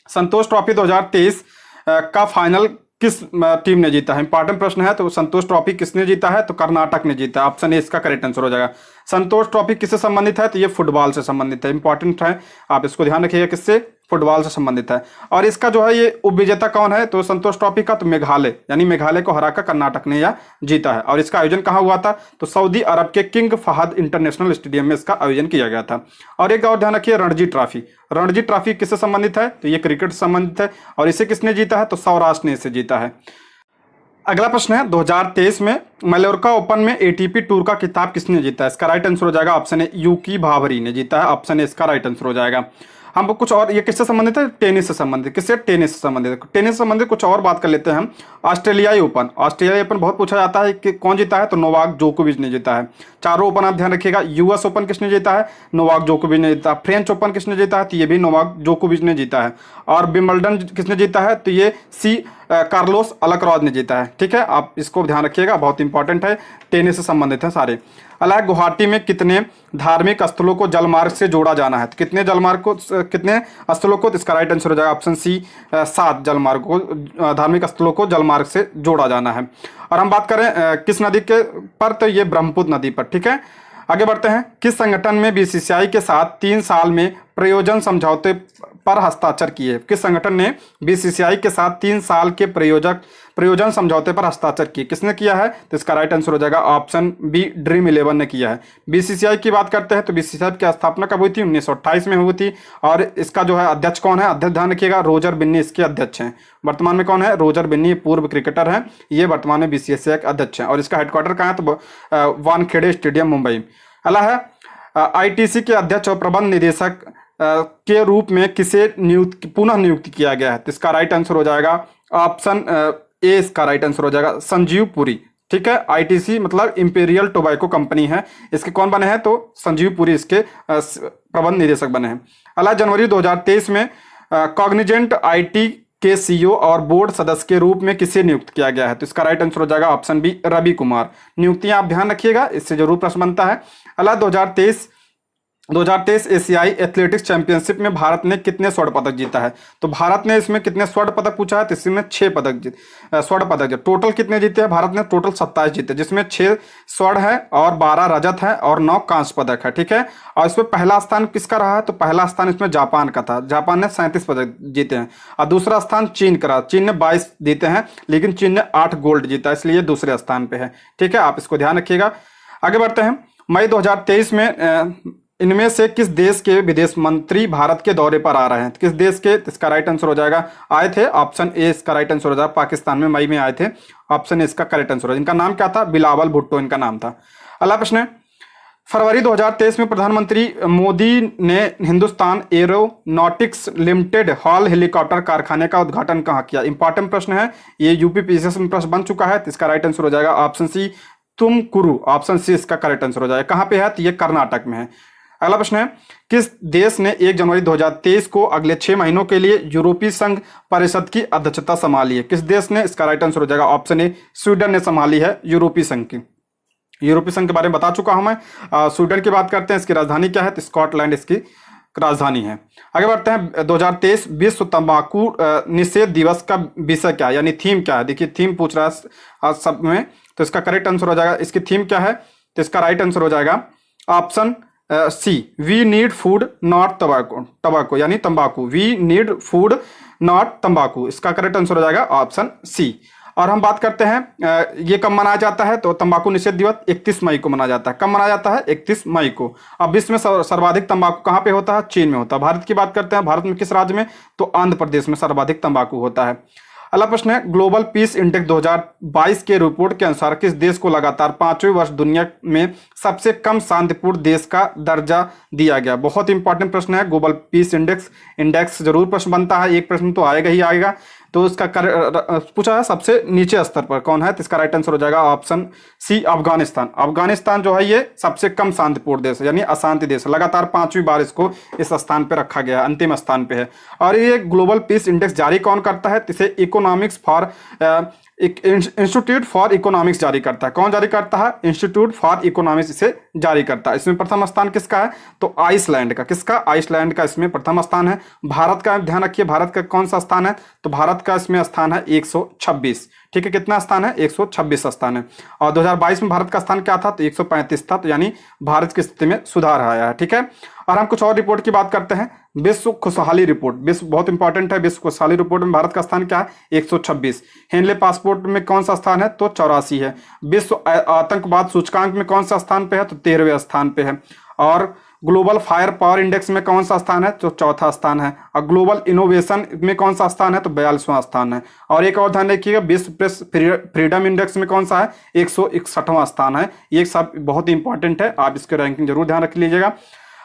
संतोष ट्रॉफी 2023 का फाइनल किस टीम ने जीता है? इंपॉर्टेंट प्रश्न है। तो संतोष ट्रॉफी किसने जीता है? तो कर्नाटक ने जीता है। ऑप्शन ए इसका करेक्ट आंसर हो जाएगा। संतोष ट्रॉफी किससे संबंधित है? तो ये फुटबॉल से संबंधित है, इंपॉर्टेंट है, आप इसको ध्यान रखिएगा, किससे? फुटबॉल से संबंधित है। और इसका जो है ये उपविजेता कौन है? तो संतोष ट्रॉफी का तो मेघालय, यानी मेघालय को हराकर कर्नाटक ने यह जीता है। और इसका आयोजन कहाँ हुआ था? तो सऊदी अरब के किंग फहद इंटरनेशनल स्टेडियम में इसका आयोजन किया गया था। और एक और ध्यान रखिए, रणजी ट्रॉफी। रणजी ट्रॉफी किससे संबंधित है? तो ये क्रिकेट से संबंधित है। और इसे किसने जीता है? तो सौराष्ट्र ने इसे जीता है। अगला प्रश्न है, 2023 में मलोरका ओपन में ATP टूर का खिताब किसने जीता है? इसका राइट आंसर हो जाएगा ऑप्शन ए, यूकी भावरी ने जीता है। ऑप्शन ए इसका राइट आंसर हो जाएगा। हम कुछ और, ये किससे संबंधित है? टेनिस से संबंधित। किससे? टेनिस से संबंधित। टेनिस से संबंधित कुछ और बात कर लेते हैं हम। ऑस्ट्रेलियाई ओपन, ऑस्ट्रेलियाई ओपन बहुत पूछा जाता है कि कौन जीता है? तो नोवाक जोकोविच ने जीता है। चारों ओपन आप ध्यान रखिएगा। US ओपन किसने जीता है? नोवाक जोकोविच ने जीता है। फ्रेंच ओपन किसने जीता है? तो ये भी नोवाक जोकोविच ने जीता है। और विंबलडन किसने जीता है? तो ये कार्लोस अल्कराज ने जीता है। ठीक है, आप इसको ध्यान रखिएगा, बहुत इंपॉर्टेंट है, टेनिस से संबंधित है सारे। अलावा गुवाहाटी में कितने धार्मिक स्थलों को जलमार्ग से जोड़ा जाना है? तो कितने जलमार्ग को, कितने स्थलों को? तो इसका राइट आंसर हो जाएगा ऑप्शन सी, 7 जलमार्ग को, धार्मिक स्थलों को जलमार्ग से जोड़ा जाना है। और हम बात करें किस नदी के पर? तो ये ब्रह्मपुत्र नदी पर। ठीक है, आगे बढ़ते हैं। किस संगठन में BCCI के साथ 3 साल में प्रयोजन समझौते पर हस्ताक्षर किए? किस संगठन ने BCCI के साथ 3 साल के प्रयोजन समझौते पर हस्ताक्षर किए? किसने किया है? तो इसका राइट आंसर हो जाएगा ऑप्शन बी, ड्रीम 11 ने किया है। BCCI की बात करते हैं तो BCCI की स्थापना कब हुई थी? 1928 में हुई थी। और इसका जो है अध्यक्ष कौन है? अध्यक्ष ध्यान रखिएगा, रोजर बिन्नी इसके अध्यक्ष हैं। वर्तमान में कौन है? रोजर बिन्नी, पूर्व क्रिकेटर हैं, ये वर्तमान में BCCI के अध्यक्ष हैं। और इसका हेडक्वार्टर कहाँ है? तो वानखेड़े स्टेडियम, मुंबई। अला है ITC के अध्यक्ष और प्रबंध निदेशक के रूप में किसे पुनः नियुक्त किया गया है? तो इसका राइट आंसर हो जाएगा ऑप्शन ए, इसका राइट आंसर हो जाएगा संजीव पुरी। ठीक है, ITC मतलब इंपीरियल टोबैको कंपनी है, इसके कौन बने हैं? तो संजीव पुरी इसके प्रबंध निदेशक बने हैं। अला जनवरी 2023 में कॉग्निजेंट IT के CEO और बोर्ड सदस्य के रूप में किसे नियुक्त किया गया है? तो इसका राइट आंसर हो जाएगा ऑप्शन बी, रवि कुमार। नियुक्तियां आप ध्यान रखिएगा, इससे जरूर प्रश्न बनता है। अला 2023 एशियाई एथलेटिक्स चैंपियनशिप में भारत ने कितने स्वर्ण पदक जीता है? तो भारत ने इसमें कितने स्वर्ण पदक पूछा है? तो इसमें 6 स्वर्ण पदक। टोटल कितने जीते हैं भारत ने? टोटल 27 जीते, जिसमें 6 स्वर्ण है और 12 रजत है और 9 कांस्य पदक है। ठीक है, और इसमें पहला स्थान किसका रहा है? तो पहला स्थान इसमें जापान का था, जापान ने 37 पदक जीते हैं। और दूसरा स्थान चीन का रहा, चीन ने 22 जीते हैं, लेकिन चीन ने 8 गोल्ड जीता, इसलिए दूसरे स्थान पे है। ठीक है, आप इसको ध्यान रखिएगा। आगे बढ़ते हैं। मई 2023 में इनमें से किस देश के विदेश मंत्री भारत के दौरे पर आ रहे हैं? किस देश के? इसका राइट आंसर हो जाएगा, आए थे, ऑप्शन ए इसका राइट आंसर हो जाएगा, पाकिस्तान में मई में आए थे। ऑप्शन ए इसका करेक्ट आंसर हो जाएगा। इनका नाम क्या था? बिलावल भुट्टो इनका नाम था। अगला प्रश्न है, फरवरी 2023 में प्रधानमंत्री मोदी ने Hindustan aeronautics limited hall helicopter कारखाने का उद्घाटन कहाँ किया? इंपॉर्टेंट प्रश्न है, ये UPPSC में प्रश्न बन चुका है। तो इसका राइट आंसर हो जाएगा option C, Tumakuru. Option C इसका करेक्ट आंसर हो जाएगा। कहाँ पे है? तो ये कर्नाटक में है। अगला प्रश्न है, किस देश ने 1 जनवरी 2023 को अगले 6 महीनों के लिए यूरोपीय संघ परिषद की अध्यक्षता संभाली है? किस देश ने? इसका राइट आंसर हो जाएगा ऑप्शन ए, स्वीडन ने संभाली है यूरोपीय संघ की। यूरोपीय संघ के बारे में बता चुका हूं मैं। स्वीडन की बात करते हैं, इसकी राजधानी क्या है? तो स्कॉटलैंड इसकी राजधानी है। आगे बढ़ते हैं। 2023 विश्व तंबाकू निषेध दिवस का विषय क्या है, यानी थीम क्या है? देखिए थीम पूछ रहा है सब में, तो इसका करेक्ट आंसर हो जाएगा, इसकी थीम क्या है? तो इसका राइट आंसर हो जाएगा option C, we need food not tobacco, यानी तंबाकू। वी नीड फूड नॉट तंबाकू, इसका करेक्ट आंसर हो जाएगा ऑप्शन सी। और हम बात करते हैं ये कब मनाया जाता है? तो तंबाकू निषेध दिवस 31 मई को मनाया जाता है। कब मनाया जाता है? 31 मई को। अब विश्व में सर्वाधिक तंबाकू कहाँ पे होता है? चीन में होता है। भारत की बात करते हैं, भारत में किस राज्य में? तो आंध्र प्रदेश में सर्वाधिक तंबाकू होता है। अगला प्रश्न है, ग्लोबल पीस इंडेक्स 2022 के रिपोर्ट के अनुसार किस देश को लगातार 5वें वर्ष दुनिया में सबसे कम शांतिपूर्ण देश का दर्जा दिया गया? बहुत इंपॉर्टेंट प्रश्न है। ग्लोबल पीस इंडेक्स जरूर प्रश्न बनता है, एक प्रश्न तो आएगा ही आएगा। तो इसका पूछा है सबसे नीचे स्तर पर कौन है, तो इसका राइट आंसर हो जाएगा ऑप्शन सी, अफगानिस्तान। अफगानिस्तान जो है ये सबसे कम शांतिपूर्ण देश यानी अशांति देश, लगातार 5वीं बार इसको इस स्थान पर रखा गया, अंतिम स्थान पे है। और ये ग्लोबल पीस इंडेक्स जारी कौन करता है? इसे economics for institute for economics जारी करता है। कौन जारी करता है? इंस्टीट्यूट फॉर इकोनॉमिक्स इसे जारी करता है। इसमें प्रथम स्थान किसका है? तो आइसलैंड का। किसका? आइसलैंड का इसमें प्रथम स्थान है। भारत का ध्यान रखिए, भारत का कौन सा स्थान है? तो भारत का इसमें स्थान है 126। ठीक है, कितना स्थान है? 126 स्थान है। और 2022 में भारत का स्थान क्या था? तो 135 था। तो यानी भारत की स्थिति में सुधार आया है। ठीक है, और हम कुछ और रिपोर्ट की बात करते हैं। विश्व खुशहाली रिपोर्ट, विश्व बहुत इंपॉर्टेंट है। विश्व खुशहाली रिपोर्ट में भारत का स्थान क्या है? 126। हेनले पासपोर्ट में कौन सा स्थान है? तो 84 है। विश्व आतंकवाद सूचकांक में कौन सा स्थान पे है? तो 13वें स्थान पे है। और ग्लोबल फायर पावर इंडेक्स में कौन सा स्थान है? तो चौथा स्थान है। और ग्लोबल इनोवेशन में कौन सा स्थान है? तो 42वां स्थान है। और एक और ध्यान रखिएगा, विश्व प्रेस फ्रीडम इंडेक्स में कौन सा है? 161वां स्थान है। ये सब बहुत इंपॉर्टेंट है, आप इसके रैंकिंग जरूर ध्यान रख लीजिएगा।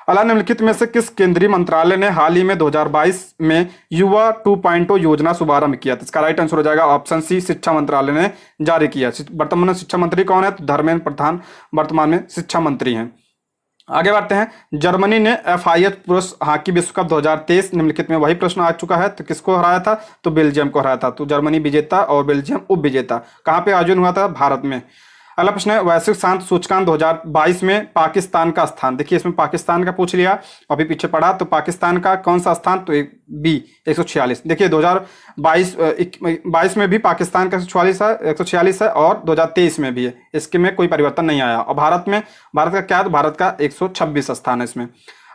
अला निम्नलिखित में से किस केंद्रीय मंत्रालय ने हाल ही में 2022 में युवा 2.0 योजना शुभारंभ किया? तो इसका राइट आंसर हो जाएगा ऑप्शन सी, शिक्षा मंत्रालय ने जारी किया। वर्तमान में शिक्षा मंत्री कौन है? तो धर्मेंद्र प्रधान वर्तमान में शिक्षा मंत्री हैं। आगे बढ़ते हैं। जर्मनी ने FIH पुरुष हॉकी विश्व कप 2023 निम्नलिखित में वही प्रश्न आ चुका है, तो किसको हराया था? तो बेल्जियम को हराया था। तो जर्मनी विजेता और बेल्जियम उप विजेता। कहाँ पे आयोजन हुआ था? भारत में। अगला प्रश्न है, वैश्विक शांति सूचकांक 2022 में पाकिस्तान का स्थान। देखिए इसमें पाकिस्तान का पूछ लिया, अभी पीछे पड़ा, तो पाकिस्तान का कौन सा स्थान? तो बी, 146। देखिए 2022 में भी पाकिस्तान का 146 है और 2023 में भी है, इसके में कोई परिवर्तन नहीं आया। और भारत का क्या है? तो भारत का 126 स्थान है इसमें।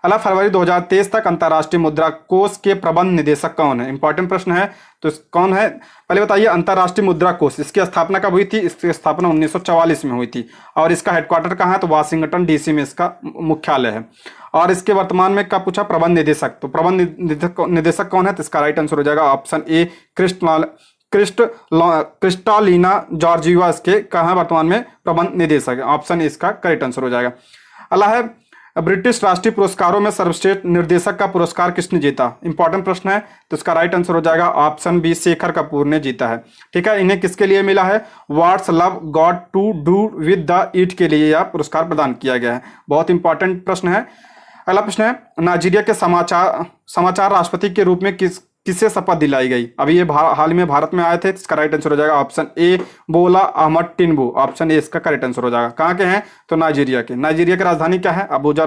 अगला, फरवरी 2023 तक अंतर्राष्ट्रीय मुद्रा कोष के प्रबंध निदेशक कौन है? इंपॉर्टेंट प्रश्न है, तो कौन है? पहले बताइए, अंतर्राष्ट्रीय मुद्रा कोष, इसकी स्थापना कब हुई थी? इसकी स्थापना 1944 में हुई थी। और इसका हेडक्वार्टर कहाँ है? तो वाशिंगटन DC में इसका मुख्यालय है। और इसके वर्तमान में क्या पूछा? प्रबंध निदेशक। तो प्रबंध निदेशक कौन है? तो इसका राइट आंसर हो जाएगा ऑप्शन ए, क्रिस्टालिना जॉर्जिवा इसके कहाँ वर्तमान में प्रबंध निदेशक है। ऑप्शन इसका करेक्ट आंसर हो जाएगा। अगला है, ब्रिटिश राष्ट्रीय पुरस्कारों में सर्वश्रेष्ठ निर्देशक का पुरस्कार किसने जीता? इंपॉर्टेंट प्रश्न है, तो इसका राइट आंसर हो जाएगा ऑप्शन बी, शेखर कपूर ने जीता है। ठीक है, इन्हें किसके लिए मिला है? What's love got to do with the it के लिए यह पुरस्कार प्रदान किया गया है। बहुत इंपॉर्टेंट प्रश्न है। अगला प्रश्न है, नाइजीरिया के समाचार राष्ट्रपति के रूप में किसे शपथ दिलाई गई? अभी ये हाल में भारत में आए थे। इसका राइट आंसर हो जाएगा ऑप्शन ए, बोला अहमद टिनबू। ऑप्शन ए इसका करेक्ट आंसर हो जाएगा। कहाँ के हैं? तो नाइजीरिया के। नाइजीरिया की राजधानी क्या है? अबूजा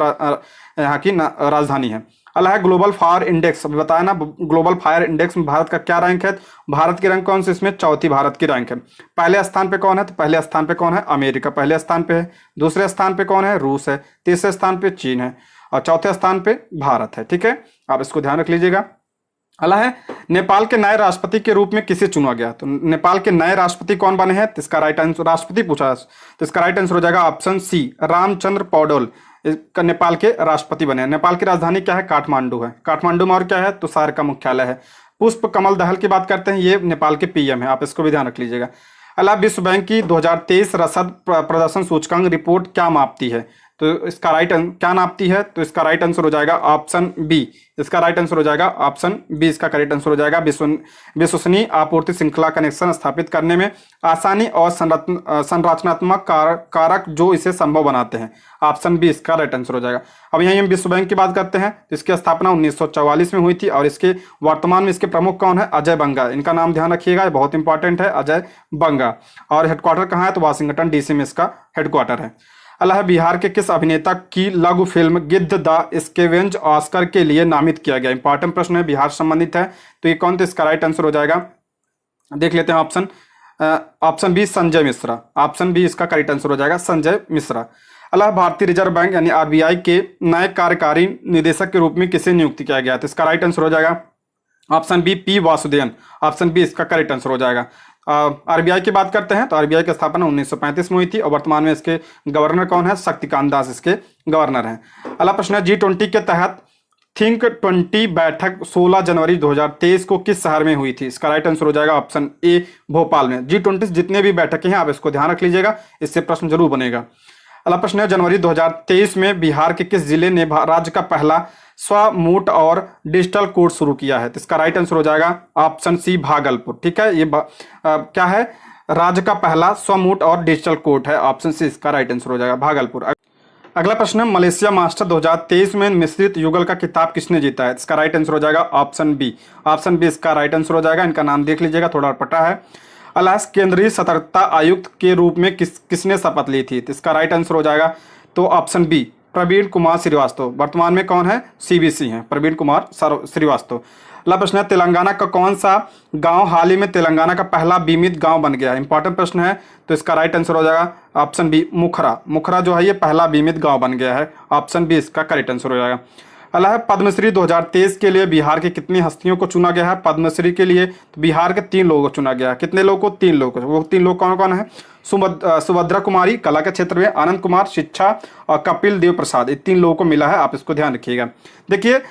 यहाँ की राजधानी है। अगला है, ग्लोबल फायर इंडेक्स, बताया ना, ग्लोबल फायर इंडेक्स में भारत का क्या रैंक है? भारत की रैंक कौन सी? इसमें चौथी भारत की रैंक है। पहले स्थान पे कौन है? तो पहले स्थान पे कौन है? अमेरिका पहले स्थान पे है। दूसरे स्थान पे कौन है? रूस है। तीसरे स्थान पे चीन है और चौथे स्थान पे भारत है। ठीक है, आप इसको ध्यान रख लीजिएगा। अगला है, नेपाल के नए राष्ट्रपति के रूप में किसे चुना गया? तो नेपाल के नए राष्ट्रपति कौन बने हैं? तो इसका राइट आंसर, राष्ट्रपति पूछा, तो इसका राइट आंसर हो जाएगा ऑप्शन सी, रामचंद्र पौडेल नेपाल के राष्ट्रपति बने हैं। नेपाल की राजधानी क्या है? काठमांडू है। काठमांडू में और क्या है? तो सार का मुख्यालय है। पुष्प कमल दहल की बात करते हैं, ये नेपाल के PM है, आप इसको भी ध्यान रख लीजिएगा। अगला, विश्व बैंक की 2023 रसद प्रदर्शन सूचकांक रिपोर्ट क्या मापती है? तो इसका राइट क्या नापती है? तो इसका राइट आंसर हो जाएगा ऑप्शन बी। इसका राइट आंसर हो जाएगा ऑप्शन बी, इसका करेक्ट आंसर हो जाएगा विश्वसनीय आपूर्ति श्रृंखला कनेक्शन स्थापित करने में आसानी और संरचनात्मक कारक जो इसे संभव बनाते हैं। ऑप्शन बी इसका राइट आंसर हो जाएगा। अब यहीं हम विश्व बैंक की बात करते हैं, तो इसकी स्थापना 1944 में हुई थी और इसके वर्तमान में इसके प्रमुख कौन है? अजय बंगा। इनका नाम ध्यान रखिएगा, बहुत इंपॉर्टेंट है, अजय बंगा। और हेडक्वार्टर कहाँ है? तो वाशिंगटन DC में इसका हेडक्वार्टर है। अगला है, बिहार के किस अभिनेता की लघु फिल्म गिद्ध द स्कैवेंजर ऑस्कर के लिए नामित किया गया? इंपॉर्टेंट प्रश्न है, बिहार संबंधित है, तो ये कौन? तो इसका राइट आंसर हो जाएगा, देख लेते हैं option B, Sanjay Mishra. Option B इसका करेक्ट आंसर हो जाएगा, संजय मिश्रा। अगला, भारतीय रिजर्व बैंक यानी RBI के नए कार्यकारी निदेशक के रूप में किसे नियुक्त किया गया? तो इसका राइट आंसर हो जाएगा option B, P Vasudevan. Option B इसका करेक्ट आंसर हो जाएगा। RBI की बात करते हैं, तो RBI की स्थापना 1935 में हुई थी और वर्तमान में इसके गवर्नर कौन है? शक्तिकांत दास इसके गवर्नर हैं। अगला प्रश्न है, G20 के तहत थिंक 20 बैठक 16 जनवरी 2023 को किस शहर में हुई थी? इसका राइट आंसर हो जाएगा ऑप्शन ए, भोपाल में। G20 जितने भी बैठकें हैं आप इसको ध्यान रख लीजिएगा, इससे प्रश्न जरूर बनेगा। अगला प्रश्न है, जनवरी 2023 में बिहार के किस जिले ने राज्य का पहला स्वमूट और डिजिटल कोर्ट शुरू किया है? तो इसका राइट आंसर हो जाएगा ऑप्शन सी, भागलपुर। ठीक है, ये क्या है? राज्य का पहला स्वमूट और डिजिटल कोर्ट है, ऑप्शन सी इसका राइट आंसर हो जाएगा, भागलपुर। अगला प्रश्न है, मलेशिया मास्टर 2023 में मिश्रित युगल का खिताब किसने जीता है? इसका राइट आंसर हो जाएगा ऑप्शन बी। ऑप्शन बी इसका राइट आंसर हो जाएगा। इनका नाम देख लीजिएगा, थोड़ा पटा है। अलास केंद्रीय सतर्कता आयुक्त के रूप में किसने शपथ ली थी? तो इसका राइट आंसर हो जाएगा तो ऑप्शन बी, प्रवीण कुमार श्रीवास्तव। वर्तमान में कौन है? सीबीसी हैं, प्रवीण कुमार श्रीवास्तव। अगला प्रश्न है, तेलंगाना का कौन सा गांव हाल ही में तेलंगाना का पहला बीमित गांव बन गया है? इंपॉर्टेंट प्रश्न है, तो इसका राइट आंसर हो जाएगा ऑप्शन बी, मुखरा। मुखरा जो है ये पहला बीमित गांव बन गया है, ऑप्शन बी इसका करेक्ट आंसर हो जाएगा। अगला है, पद्मश्री 2023 के लिए बिहार के कितनी हस्तियों को चुना गया है? पद्मश्री के लिए तो बिहार के 3 लोगों को चुना गया है। कितने लोगों को? 3 लोगों को। वो 3 लोग कौन कौन है? सुभद्रा कुमारी कला के क्षेत्र में, आनंद कुमार शिक्षा और कपिल देव प्रसाद, ये 3 लोगों को मिला है, आप इसको ध्यान रखिएगा। देखिए,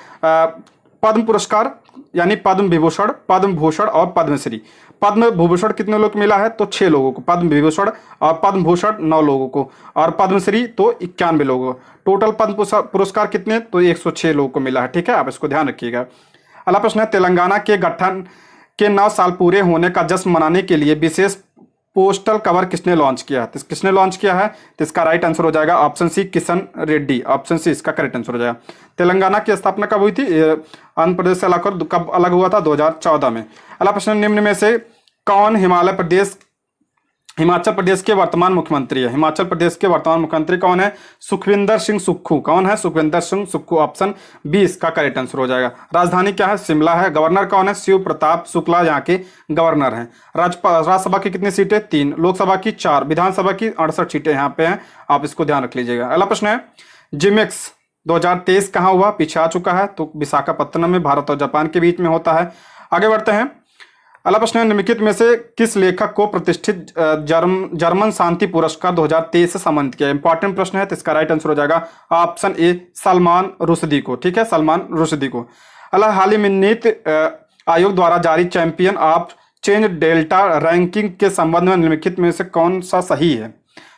पद्म पुरस्कार यानी पद्म विभूषण, पद्म भूषण और पद्मश्री। पद्म विभूषण कितने लोग को मिला है? तो 6 लोगों को। पद्म विभूषण और पद्म भूषण 9 लोगों को, और पद्मश्री तो 91 लोगों को। टोटल पद्म पुरस्कार कितने? तो 106 लोगों को मिला है। ठीक है, आप इसको ध्यान रखिएगा। अगला प्रश्न है, तेलंगाना के गठन के 9 साल पूरे होने का जश्न मनाने के लिए विशेष पोस्टल कवर किसने लॉन्च किया है? तो किसने लॉन्च किया है? तो इसका राइट आंसर हो जाएगा option C, Kishan Reddy. Option C इसका करेक्ट आंसर हो जाएगा। तेलंगाना की स्थापना कब हुई थी? आंध्र प्रदेश से अलग कब अलग हुआ था? 2014 में। अगला प्रश्न, निम्न में से कौन हिमाचल प्रदेश के वर्तमान मुख्यमंत्री है? हिमाचल प्रदेश के वर्तमान मुख्यमंत्री कौन है? सुखविंदर सिंह सुक्खू। कौन है? सुखविंदर सिंह सुक्खू। ऑप्शन बी इसका करेक्ट आंसर हो जाएगा। राजधानी क्या है? शिमला है। गवर्नर कौन है? शिव प्रताप शुक्ला यहाँ के गवर्नर हैं। राज्यसभा की कितनी सीटें? 3। लोकसभा की 4। विधानसभा की 68 सीटें यहाँ पे हैं, आप इसको ध्यान रख लीजिएगा। अगला प्रश्न है, जिमेक्स 2023 कहाँ हुआ? पीछे आ चुका है, तो विशाखापत्तनम में, भारत और जापान के बीच में होता है। आगे बढ़ते हैं। अगला प्रश्न है, निम्नलिखित में से किस लेखक को प्रतिष्ठित जर्मन शांति पुरस्कार 2023 से सम्मानित किया? इंपॉर्टेंट प्रश्न है, तो इसका राइट आंसर हो जाएगा ऑप्शन ए, सलमान रुश्दी को। ठीक है, सलमान रुश्दी को। अगला, हाल ही में नीति आयोग द्वारा जारी champion of change delta ranking के संबंध में निम्नलिखित में से कौन सा सही है?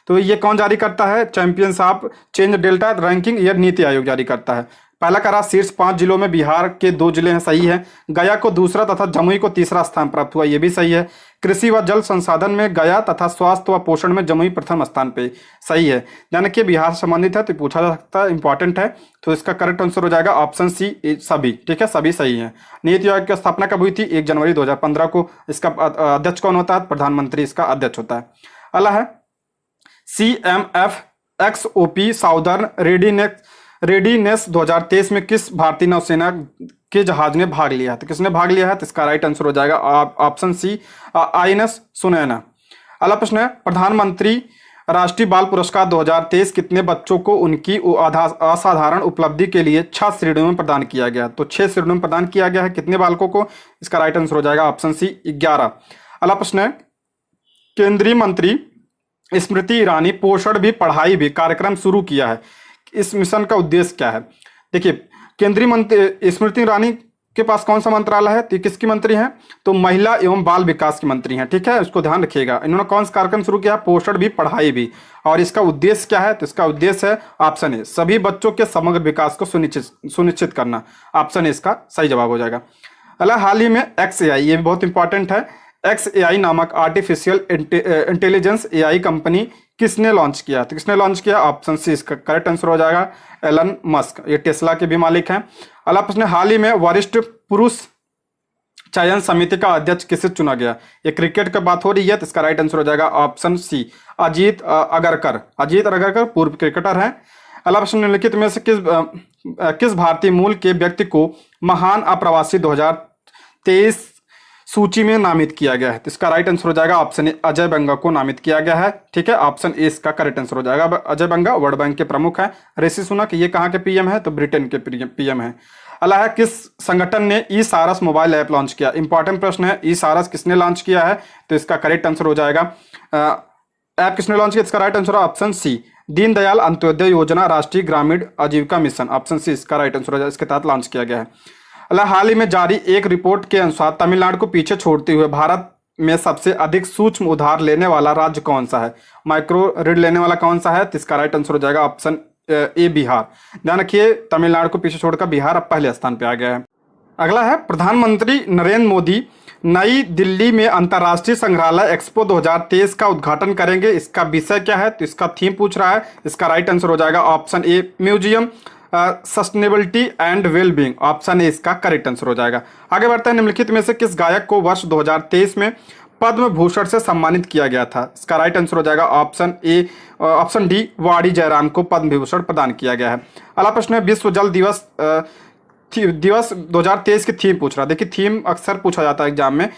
तो ये कौन जारी करता है? Champions of change delta ranking ये नीति आयोग जारी करता है। पहला करा, शीर्ष 5 जिलों में बिहार के 2 जिले हैं, सही है। गया को दूसरा तथा जमुई को तीसरा स्थान प्राप्त हुआ, ये भी सही है। कृषि व जल संसाधन में गया तथा स्वास्थ्य व पोषण में जमुई प्रथम स्थान पे, सही है। यानी कि बिहार से संबंधित है तो पूछा जा सकता है, इंपॉर्टेंट है, तो इसका करेक्ट आंसर हो जाएगा ऑप्शन सी, सभी। ठीक है, सभी सही है। नीति आयोग की स्थापना कब हुई थी? 1 जनवरी 2015 को। इसका अध्यक्ष कौन होता है? प्रधानमंत्री इसका अध्यक्ष होता है। अगला है, CMF-XOP साउदर्न रेडीनेस 2023 में किस भारतीय नौसेना के जहाज ने भाग लिया है? तो किसने भाग लिया है? तो इसका राइट आंसर हो जाएगा ऑप्शन सी, INS सुनैना। अगला प्रश्न है, प्रधानमंत्री राष्ट्रीय बाल पुरस्कार 2023 कितने बच्चों को उनकी असाधारण उपलब्धि के लिए 6 श्रेणियों में प्रदान किया गया? तो 6 श्रेणियों में प्रदान किया गया है। कितने बालकों को? इसका राइट आंसर हो जाएगा ऑप्शन सी, 11। अगला प्रश्न है, केंद्रीय मंत्री स्मृति ईरानी पोषण भी पढ़ाई भी कार्यक्रम शुरू किया है, इस मिशन का उद्देश्य क्या है? देखिए, केंद्रीय मंत्री स्मृति ईरानी के पास कौन सा मंत्रालय है? तो किसकी मंत्री हैं? तो महिला एवं बाल विकास की मंत्री हैं। ठीक है, इसको ध्यान रखिएगा। इन्होंने कौन सा कार्यक्रम शुरू किया? पोषण भी पढ़ाई भी। और इसका उद्देश्य क्या है? तो इसका उद्देश्य है ऑप्शन ए, सभी बच्चों के समग्र विकास को सुनिश्चित करना। ऑप्शन ए इसका सही जवाब हो जाएगा। अगला, हाल ही में XAI, ये भी बहुत इंपॉर्टेंट है, XAI नामक आर्टिफिशियल इंटेलिजेंस AI कंपनी किसने लॉन्च किया? तो किसने लॉन्च किया? ऑप्शन सी इसका करेक्ट आंसर हो जाएगा एलन मस्क, ये टेस्ला के भी मालिक हैं। अगला प्रश्न, हाल ही में वरिष्ठ पुरुष चयन समिति का अध्यक्ष किसे चुना गया? ये क्रिकेट की बात हो रही है, तो इसका राइट आंसर हो जाएगा ऑप्शन सी, अजीत अगरकर। अजीत अगरकर पूर्व क्रिकेटर हैं। अगला प्रश्न, निम्नलिखित में से किस भारतीय मूल के व्यक्ति को महान अप्रवासी 2023 सूची में नामित किया गया है? तो इसका राइट आंसर हो जाएगा ऑप्शन ए, अजय बंगा को नामित किया गया है। ठीक है, ऑप्शन ए इसका करेक्ट आंसर हो जाएगा। अजय बंगा वर्ल्ड बैंक के प्रमुख हैं। ऋषि सुनक ये कहाँ के PM है? तो ब्रिटेन के PM है। अगला है, किस संगठन ने ई-सारस मोबाइल ऐप लॉन्च किया? इंपॉर्टेंट प्रश्न है, ई-सारस किसने लॉन्च किया है? तो इसका करेक्ट आंसर हो जाएगा, ऐप किसने लॉन्च किया? इसका right answer option C, Deendayal Antyodaya Yojana Rashtriya ग्रामीण आजीविका मिशन, ऑप्शन सी इसका राइट आंसर हो जाएगा, इसके तहत लॉन्च किया गया है। अगला, हाल ही में जारी एक रिपोर्ट के अनुसार तमिलनाडु को पीछे छोड़ते हुए भारत में सबसे अधिक सूक्ष्म उधार लेने वाला राज्य कौन सा है? माइक्रो ऋण लेने वाला कौन सा है? तो इसका राइट आंसर हो जाएगा ऑप्शन ए बिहार। ध्यान रखिए, तमिलनाडु को पीछे छोड़कर बिहार अब पहले स्थान पे आ गया है। अगला है, प्रधानमंत्री नरेंद्र मोदी नई दिल्ली में अंतर्राष्ट्रीय संग्रहालय एक्सपो 2023 का उद्घाटन करेंगे। इसका विषय क्या है? तो इसका थीम पूछ रहा है। इसका राइट आंसर हो जाएगा option A museum sustainability and wellbeing, option A इसका करेक्ट आंसर हो जाएगा। आगे बढ़ते हैं, निम्नलिखित में से किस गायक को वर्ष 2023 में पद्म भूषण से सम्मानित किया गया था? इसका राइट आंसर हो जाएगा ऑप्शन डी वाणी जयराम को पद्म विभूषण प्रदान किया गया है। अगला प्रश्न है, विश्व जल दिवस 2023 की थीम पूछ रहा है। देखिए, थीम अक्सर पूछा जाता है एग्जाम में।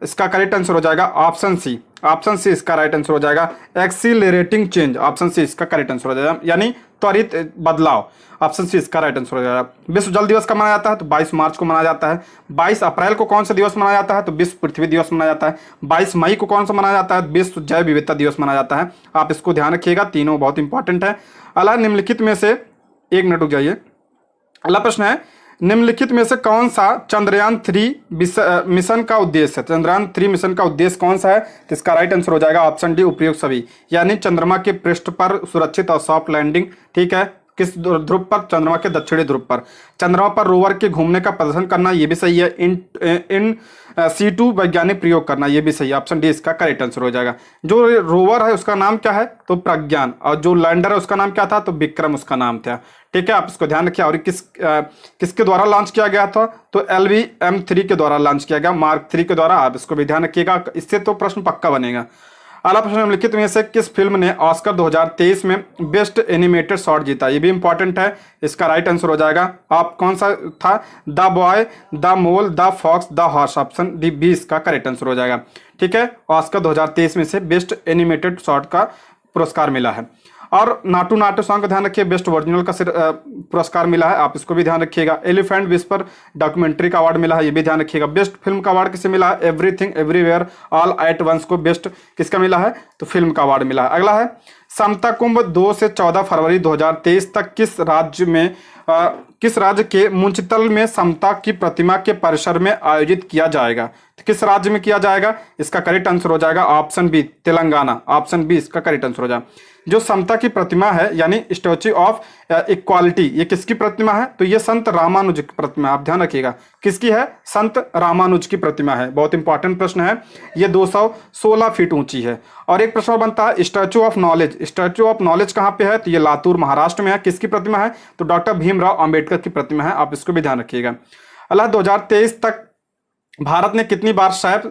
इसका करेक्ट आंसर हो जाएगा ऑप्शन सी। ऑप्शन सी इसका राइट आंसर हो जाएगा एक्सीलरेटिंग चेंज, ऑप्शन सी इसका करेक्ट आंसर हो जाएगा, यानी त्वरित बदलाव। ऑप्शन सी इसका राइट आंसर हो जाएगा। विश्व जल दिवस कब मनाया जाता है? तो 22 मार्च को मनाया जाता है। 22 अप्रैल को कौन सा दिवस मनाया जाता है? तो विश्व पृथ्वी दिवस मनाया जाता है। 22 मई को कौन सा मनाया जाता है? विश्व जैव विविधता दिवस मनाया जाता है। आप इसको ध्यान रखिएगा, तीनों बहुत इंपॉर्टेंट है। अगला, निम्नलिखित में से, एक मिनट रुक जाइए। अगला प्रश्न है, निम्नलिखित में से कौन सा चंद्रयान 3 मिशन का उद्देश्य है? चंद्रयान 3 मिशन का उद्देश्य कौन सा है? तो इसका राइट आंसर हो जाएगा ऑप्शन डी उपयुक्त सभी, यानी चंद्रमा के पृष्ठ पर सुरक्षित और सॉफ्ट लैंडिंग। ठीक है, किस ध्रुव पर? चंद्रमा के दक्षिणी ध्रुव पर। चंद्रमा पर रोवर के घूमने का प्रदर्शन करना, ये भी सही है। इन C2 वैज्ञानिक प्रयोग करना, ये भी सही है। ऑप्शन डी इसका करेक्ट आंसर हो जाएगा। जो रोवर है उसका नाम क्या है? तो प्रज्ञान। और जो लैंडर है उसका नाम क्या था? तो विक्रम उसका नाम था। ठीक है, आप इसको ध्यान रखिए। और किसके द्वारा लॉन्च किया गया था? तो LVM3 के द्वारा लॉन्च किया गया, मार्क 3 के द्वारा। आप इसको भी ध्यान रखिएगा, इससे तो प्रश्न पक्का बनेगा। अगला प्रश्न, निम्नलिखित में से किस फिल्म ने ऑस्कर 2023 में बेस्ट एनिमेटेड शॉट जीता? ये भी इंपॉर्टेंट है। इसका राइट आंसर हो जाएगा, आप कौन सा था? The boy, the mole, the fox, the horse, option D 20 का करेक्ट आंसर हो जाएगा। ठीक है, ऑस्कर 2023 में से बेस्ट एनिमेटेड शॉट का पुरस्कार मिला है। और नाटू नाटू सॉन्ग का ध्यान रखिए, बेस्ट ओरिजिनल का पुरस्कार मिला है, आप इसको भी ध्यान रखिएगा। एलिफेंट विस्पर डॉक्यूमेंट्री का अवार्ड मिला है, ये भी ध्यान रखिएगा। बेस्ट फिल्म का अवार्ड किसे मिला है? Everything everywhere all at once को बेस्ट किसका मिला है? तो फिल्म का अवार्ड मिला है। अगला है, समता कुंभ 2 से 14 फरवरी 2023 तक किस राज्य के मुंचतल में समता की प्रतिमा के परिसर में आयोजित किया जाएगा? तो किस राज्य में किया जाएगा? इसका करेक्ट आंसर हो जाएगा option B Telangana, option B इसका करेक्ट आंसर हो जाएगा। जो समता की प्रतिमा है यानी स्टैच्यू ऑफ इक्वालिटी, ये किसकी प्रतिमा है? तो ये संत रामानुज की प्रतिमा, आप ध्यान रखिएगा। किसकी है? संत रामानुज की प्रतिमा है। बहुत इंपॉर्टेंट प्रश्न है, ये 216 फीट ऊंची है। और एक प्रश्न बनता है, statue of knowledge, statue of knowledge कहाँ पे है? तो ये लातूर महाराष्ट्र में है। किसकी प्रतिमा है? तो डॉक्टर भीमराव अंबेडकर की प्रतिमा है, आप इसको भी ध्यान रखिएगा। अल्लाह, 2023 तक भारत ने कितनी बार सैफ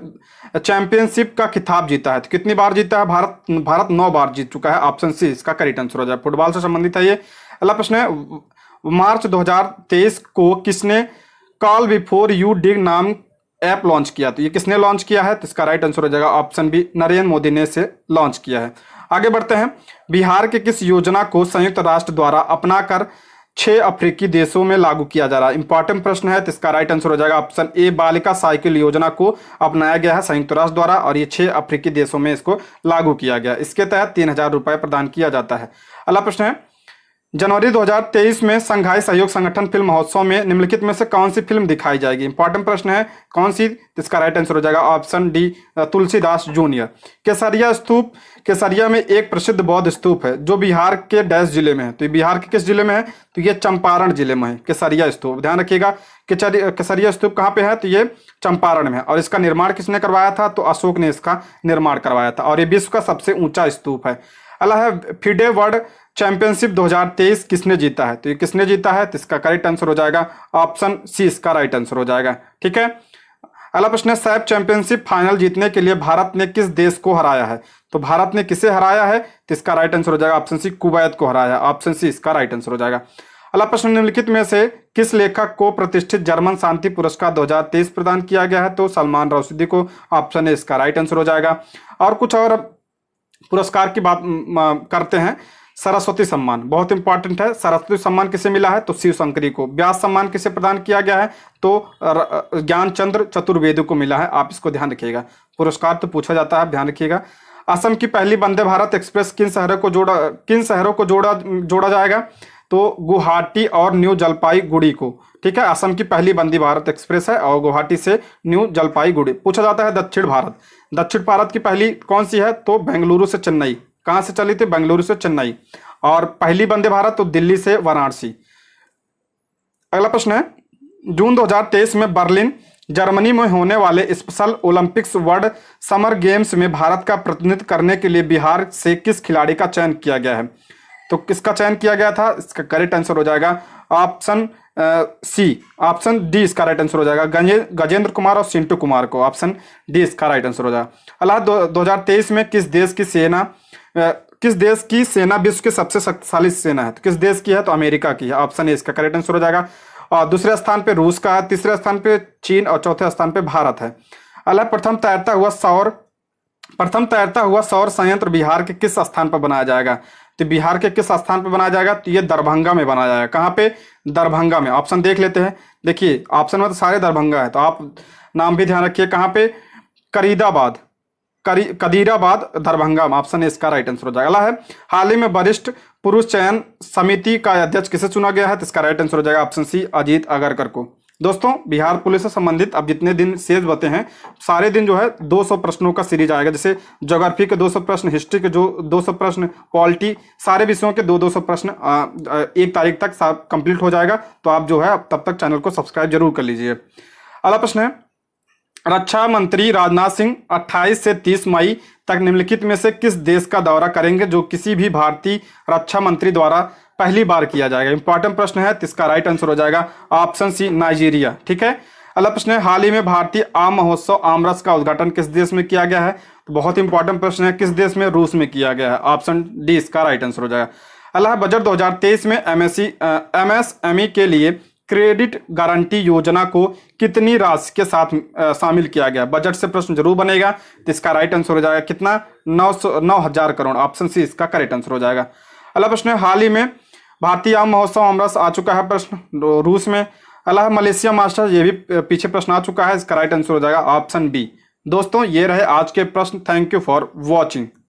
चैंपियनशिप का खिताब जीता है? तो कितनी बार जीता है भारत 9 बार जीत चुका है, ऑप्शन सी इसका करेक्ट आंसर हो जाए। फुटबॉल से संबंधित है ये। अगला प्रश्न है, मार्च 2023 को किसने कॉल बिफोर यू डिग नाम ऐप लॉन्च किया? तो ये किसने लॉन्च किया है? तो इसका राइट आंसर हो जाएगा ऑप्शन बी नरेंद्र मोदी ने इसे लॉन्च किया है। आगे बढ़ते हैं, बिहार के किस योजना को संयुक्त राष्ट्र द्वारा अपनाकर 6 अफ्रीकी देशों में लागू किया जा रहा है? इंपॉर्टेंट प्रश्न है, तो इसका राइट आंसर हो जाएगा ऑप्शन ए बालिका साइकिल योजना को अपनाया गया है संयुक्त राष्ट्र द्वारा, और ये 6 अफ्रीकी देशों में इसको लागू किया गया। इसके तहत 3000 रुपए प्रदान किया जाता है। अगला प्रश्न है, जनवरी 2023 में संघाई सहयोग संगठन फिल्म महोत्सव में निम्नलिखित में से कौन सी फिल्म दिखाई जाएगी? इंपॉर्टेंट प्रश्न है, कौन सी? इसका राइट आंसर हो जाएगा ऑप्शन डी तुलसीदास जूनियर। केसरिया स्तूप, केसरिया में एक प्रसिद्ध बौद्ध स्तूप है जो बिहार के डैश जिले में है। तो बिहार के किस जिले में है? तो ये चंपारण जिले में है केसरिया स्तूप, ध्यान रखिएगा। केसरिया स्तूप कहाँ पे है? तो ये चंपारण में है। और इसका निर्माण किसने करवाया था? तो अशोक ने इसका निर्माण करवाया था, और ये विश्व का सबसे ऊंचा स्तूप है। अगला है, फिडे वर्ल्ड चैंपियनशिप 2023 किसने जीता है? तो ये किसने जीता है? तो इसका करेक्ट आंसर हो जाएगा ऑप्शन सी इसका राइट आंसर हो जाएगा। ठीक है, अगला प्रश्न है, सैफ चैंपियनशिप फाइनल जीतने के लिए भारत ने किस देश को हराया है? तो भारत ने किसे हराया है? तो इसका राइट आंसर हो जाएगा ऑप्शन सी कुवैत को हराया, ऑप्शन सी इसका राइट आंसर हो जाएगा। अगला प्रश्न, निम्नलिखित में से किस लेखक को प्रतिष्ठित जर्मन शांति पुरस्कार 2023 प्रदान किया गया है? तो सलमान रशीदी को, ऑप्शन ए इसका राइट आंसर हो जाएगा। और कुछ और पुरस्कार की बात करते हैं। सरस्वती सम्मान बहुत इंपॉर्टेंट है। सरस्वती सम्मान किसे मिला है? तो शिव शंकरी को। व्यास सम्मान किसे प्रदान किया गया है? तो ज्ञानचंद्र चतुर्वेदी को मिला है, आप इसको ध्यान रखिएगा। पुरस्कार तो पूछा जाता है, ध्यान रखिएगा। असम की पहली वंदे भारत एक्सप्रेस किन शहरों को जोड़ा जाएगा? तो गुवाहाटी और न्यू जलपाईगुड़ी को। ठीक है, असम की पहली वंदे भारत एक्सप्रेस है और गुवाहाटी से न्यू जलपाईगुड़ी। पूछा जाता है दक्षिण भारत की पहली कौन सी है? तो बेंगलुरु से चेन्नई। कहां से चली थी? बेंगलुरु से चेन्नई। और पहली वंदे भारत तो दिल्ली से वाराणसी। अगला प्रश्न है, जून 2023 में बर्लिन जर्मनी में होने वाले special Olympics world summer games में भारत का प्रतिनिधित्व करने के लिए बिहार से किस खिलाड़ी का चयन किया गया है? तो किसका चयन किया गया था? इसका करेक्ट आंसर हो जाएगा ऑप्शन सी। ऑप्शन डी इसका राइट आंसर हो जाएगा, गजेंद्र कुमार और सिंटू कुमार को। ऑप्शन डी इसका राइट आंसर हो जाएगा। अल्लाह 2023 में किस देश की सेना विश्व की सबसे शक्तिशाली सेना है? तो किस देश की है? तो अमेरिका की है। ऑप्शन ए इसका करेक्ट आंसर हो जाएगा। और दूसरे स्थान पे रूस का है, तीसरे स्थान पे चीन और चौथे स्थान पे भारत है। अल्लाह प्रथम तैरता हुआ सौर संयंत्र बिहार के किस स्थान पर बनाया जाएगा? तो बिहार के किस स्थान पर बनाया जाएगा? तो ये दरभंगा में बनाया जाएगा। कहाँ पे? दरभंगा में। ऑप्शन देख लेते हैं। देखिए ऑप्शन में तो सारे दरभंगा है, तो आप नाम भी ध्यान रखिए। कहाँ पे? कदीराबाद दरभंगा में। ऑप्शन ए इसका राइट आंसर हो जाएगा। अगला है, हाल ही में वरिष्ठ पुरुष चयन समिति का अध्यक्ष किसे चुना गया है? तो इसका राइट आंसर हो जाएगा ऑप्शन सी, अजीत अगरकर को। दोस्तों बिहार पुलिस से संबंधित अब जितने दिन शेष बचे हैं, सारे दिन जो है 200 प्रश्नों का सीरीज आएगा। जैसे ज्योग्राफी के 200 प्रश्न, हिस्ट्री के जो 200 प्रश्न, पॉलिटी, सारे विषयों के 200 प्रश्न 1 तारीख तक कंप्लीट हो जाएगा। तो आप जो है तब तक चैनल को सब्सक्राइब जरूर कर लीजिए। अगला प्रश्न है, रक्षा मंत्री राजनाथ सिंह 28 से 30 मई तक निम्नलिखित में से किस देश का दौरा करेंगे जो किसी भी भारतीय रक्षा मंत्री द्वारा पहली बार किया जाएगा? इंपॉर्टेंट प्रश्न है, तो इसका राइट आंसर हो जाएगा ऑप्शन सी, नाइजीरिया। ठीक है। अगला प्रश्न है, हाल ही में भारतीय आम महोत्सव आमरस का उद्घाटन किस देश में किया गया है? तो बहुत इंपॉर्टेंट प्रश्न है, किस देश में? रूस में किया गया है। ऑप्शन डी इसका राइट आंसर हो जाएगा। अगला, बजट 2023 में एमएसएमई के लिए क्रेडिट गारंटी योजना को कितनी राशि के साथ शामिल किया गया? बजट से प्रश्न जरूर बनेगा, तो इसका राइट आंसर हो जाएगा कितना? 9,000 करोड़। ऑप्शन सी इसका करेक्ट आंसर हो जाएगा। अगला प्रश्न है, हाल ही में भारतीय आम महोत्सव आमरस आ चुका है प्रश्न रूस में। अगला, मलेशिया मास्टर, ये भी पीछे प्रश्न आ चुका है, इसका राइट आंसर हो जाएगा ऑप्शन बी। दोस्तों ये रहे आज के प्रश्न। Thank you for watching.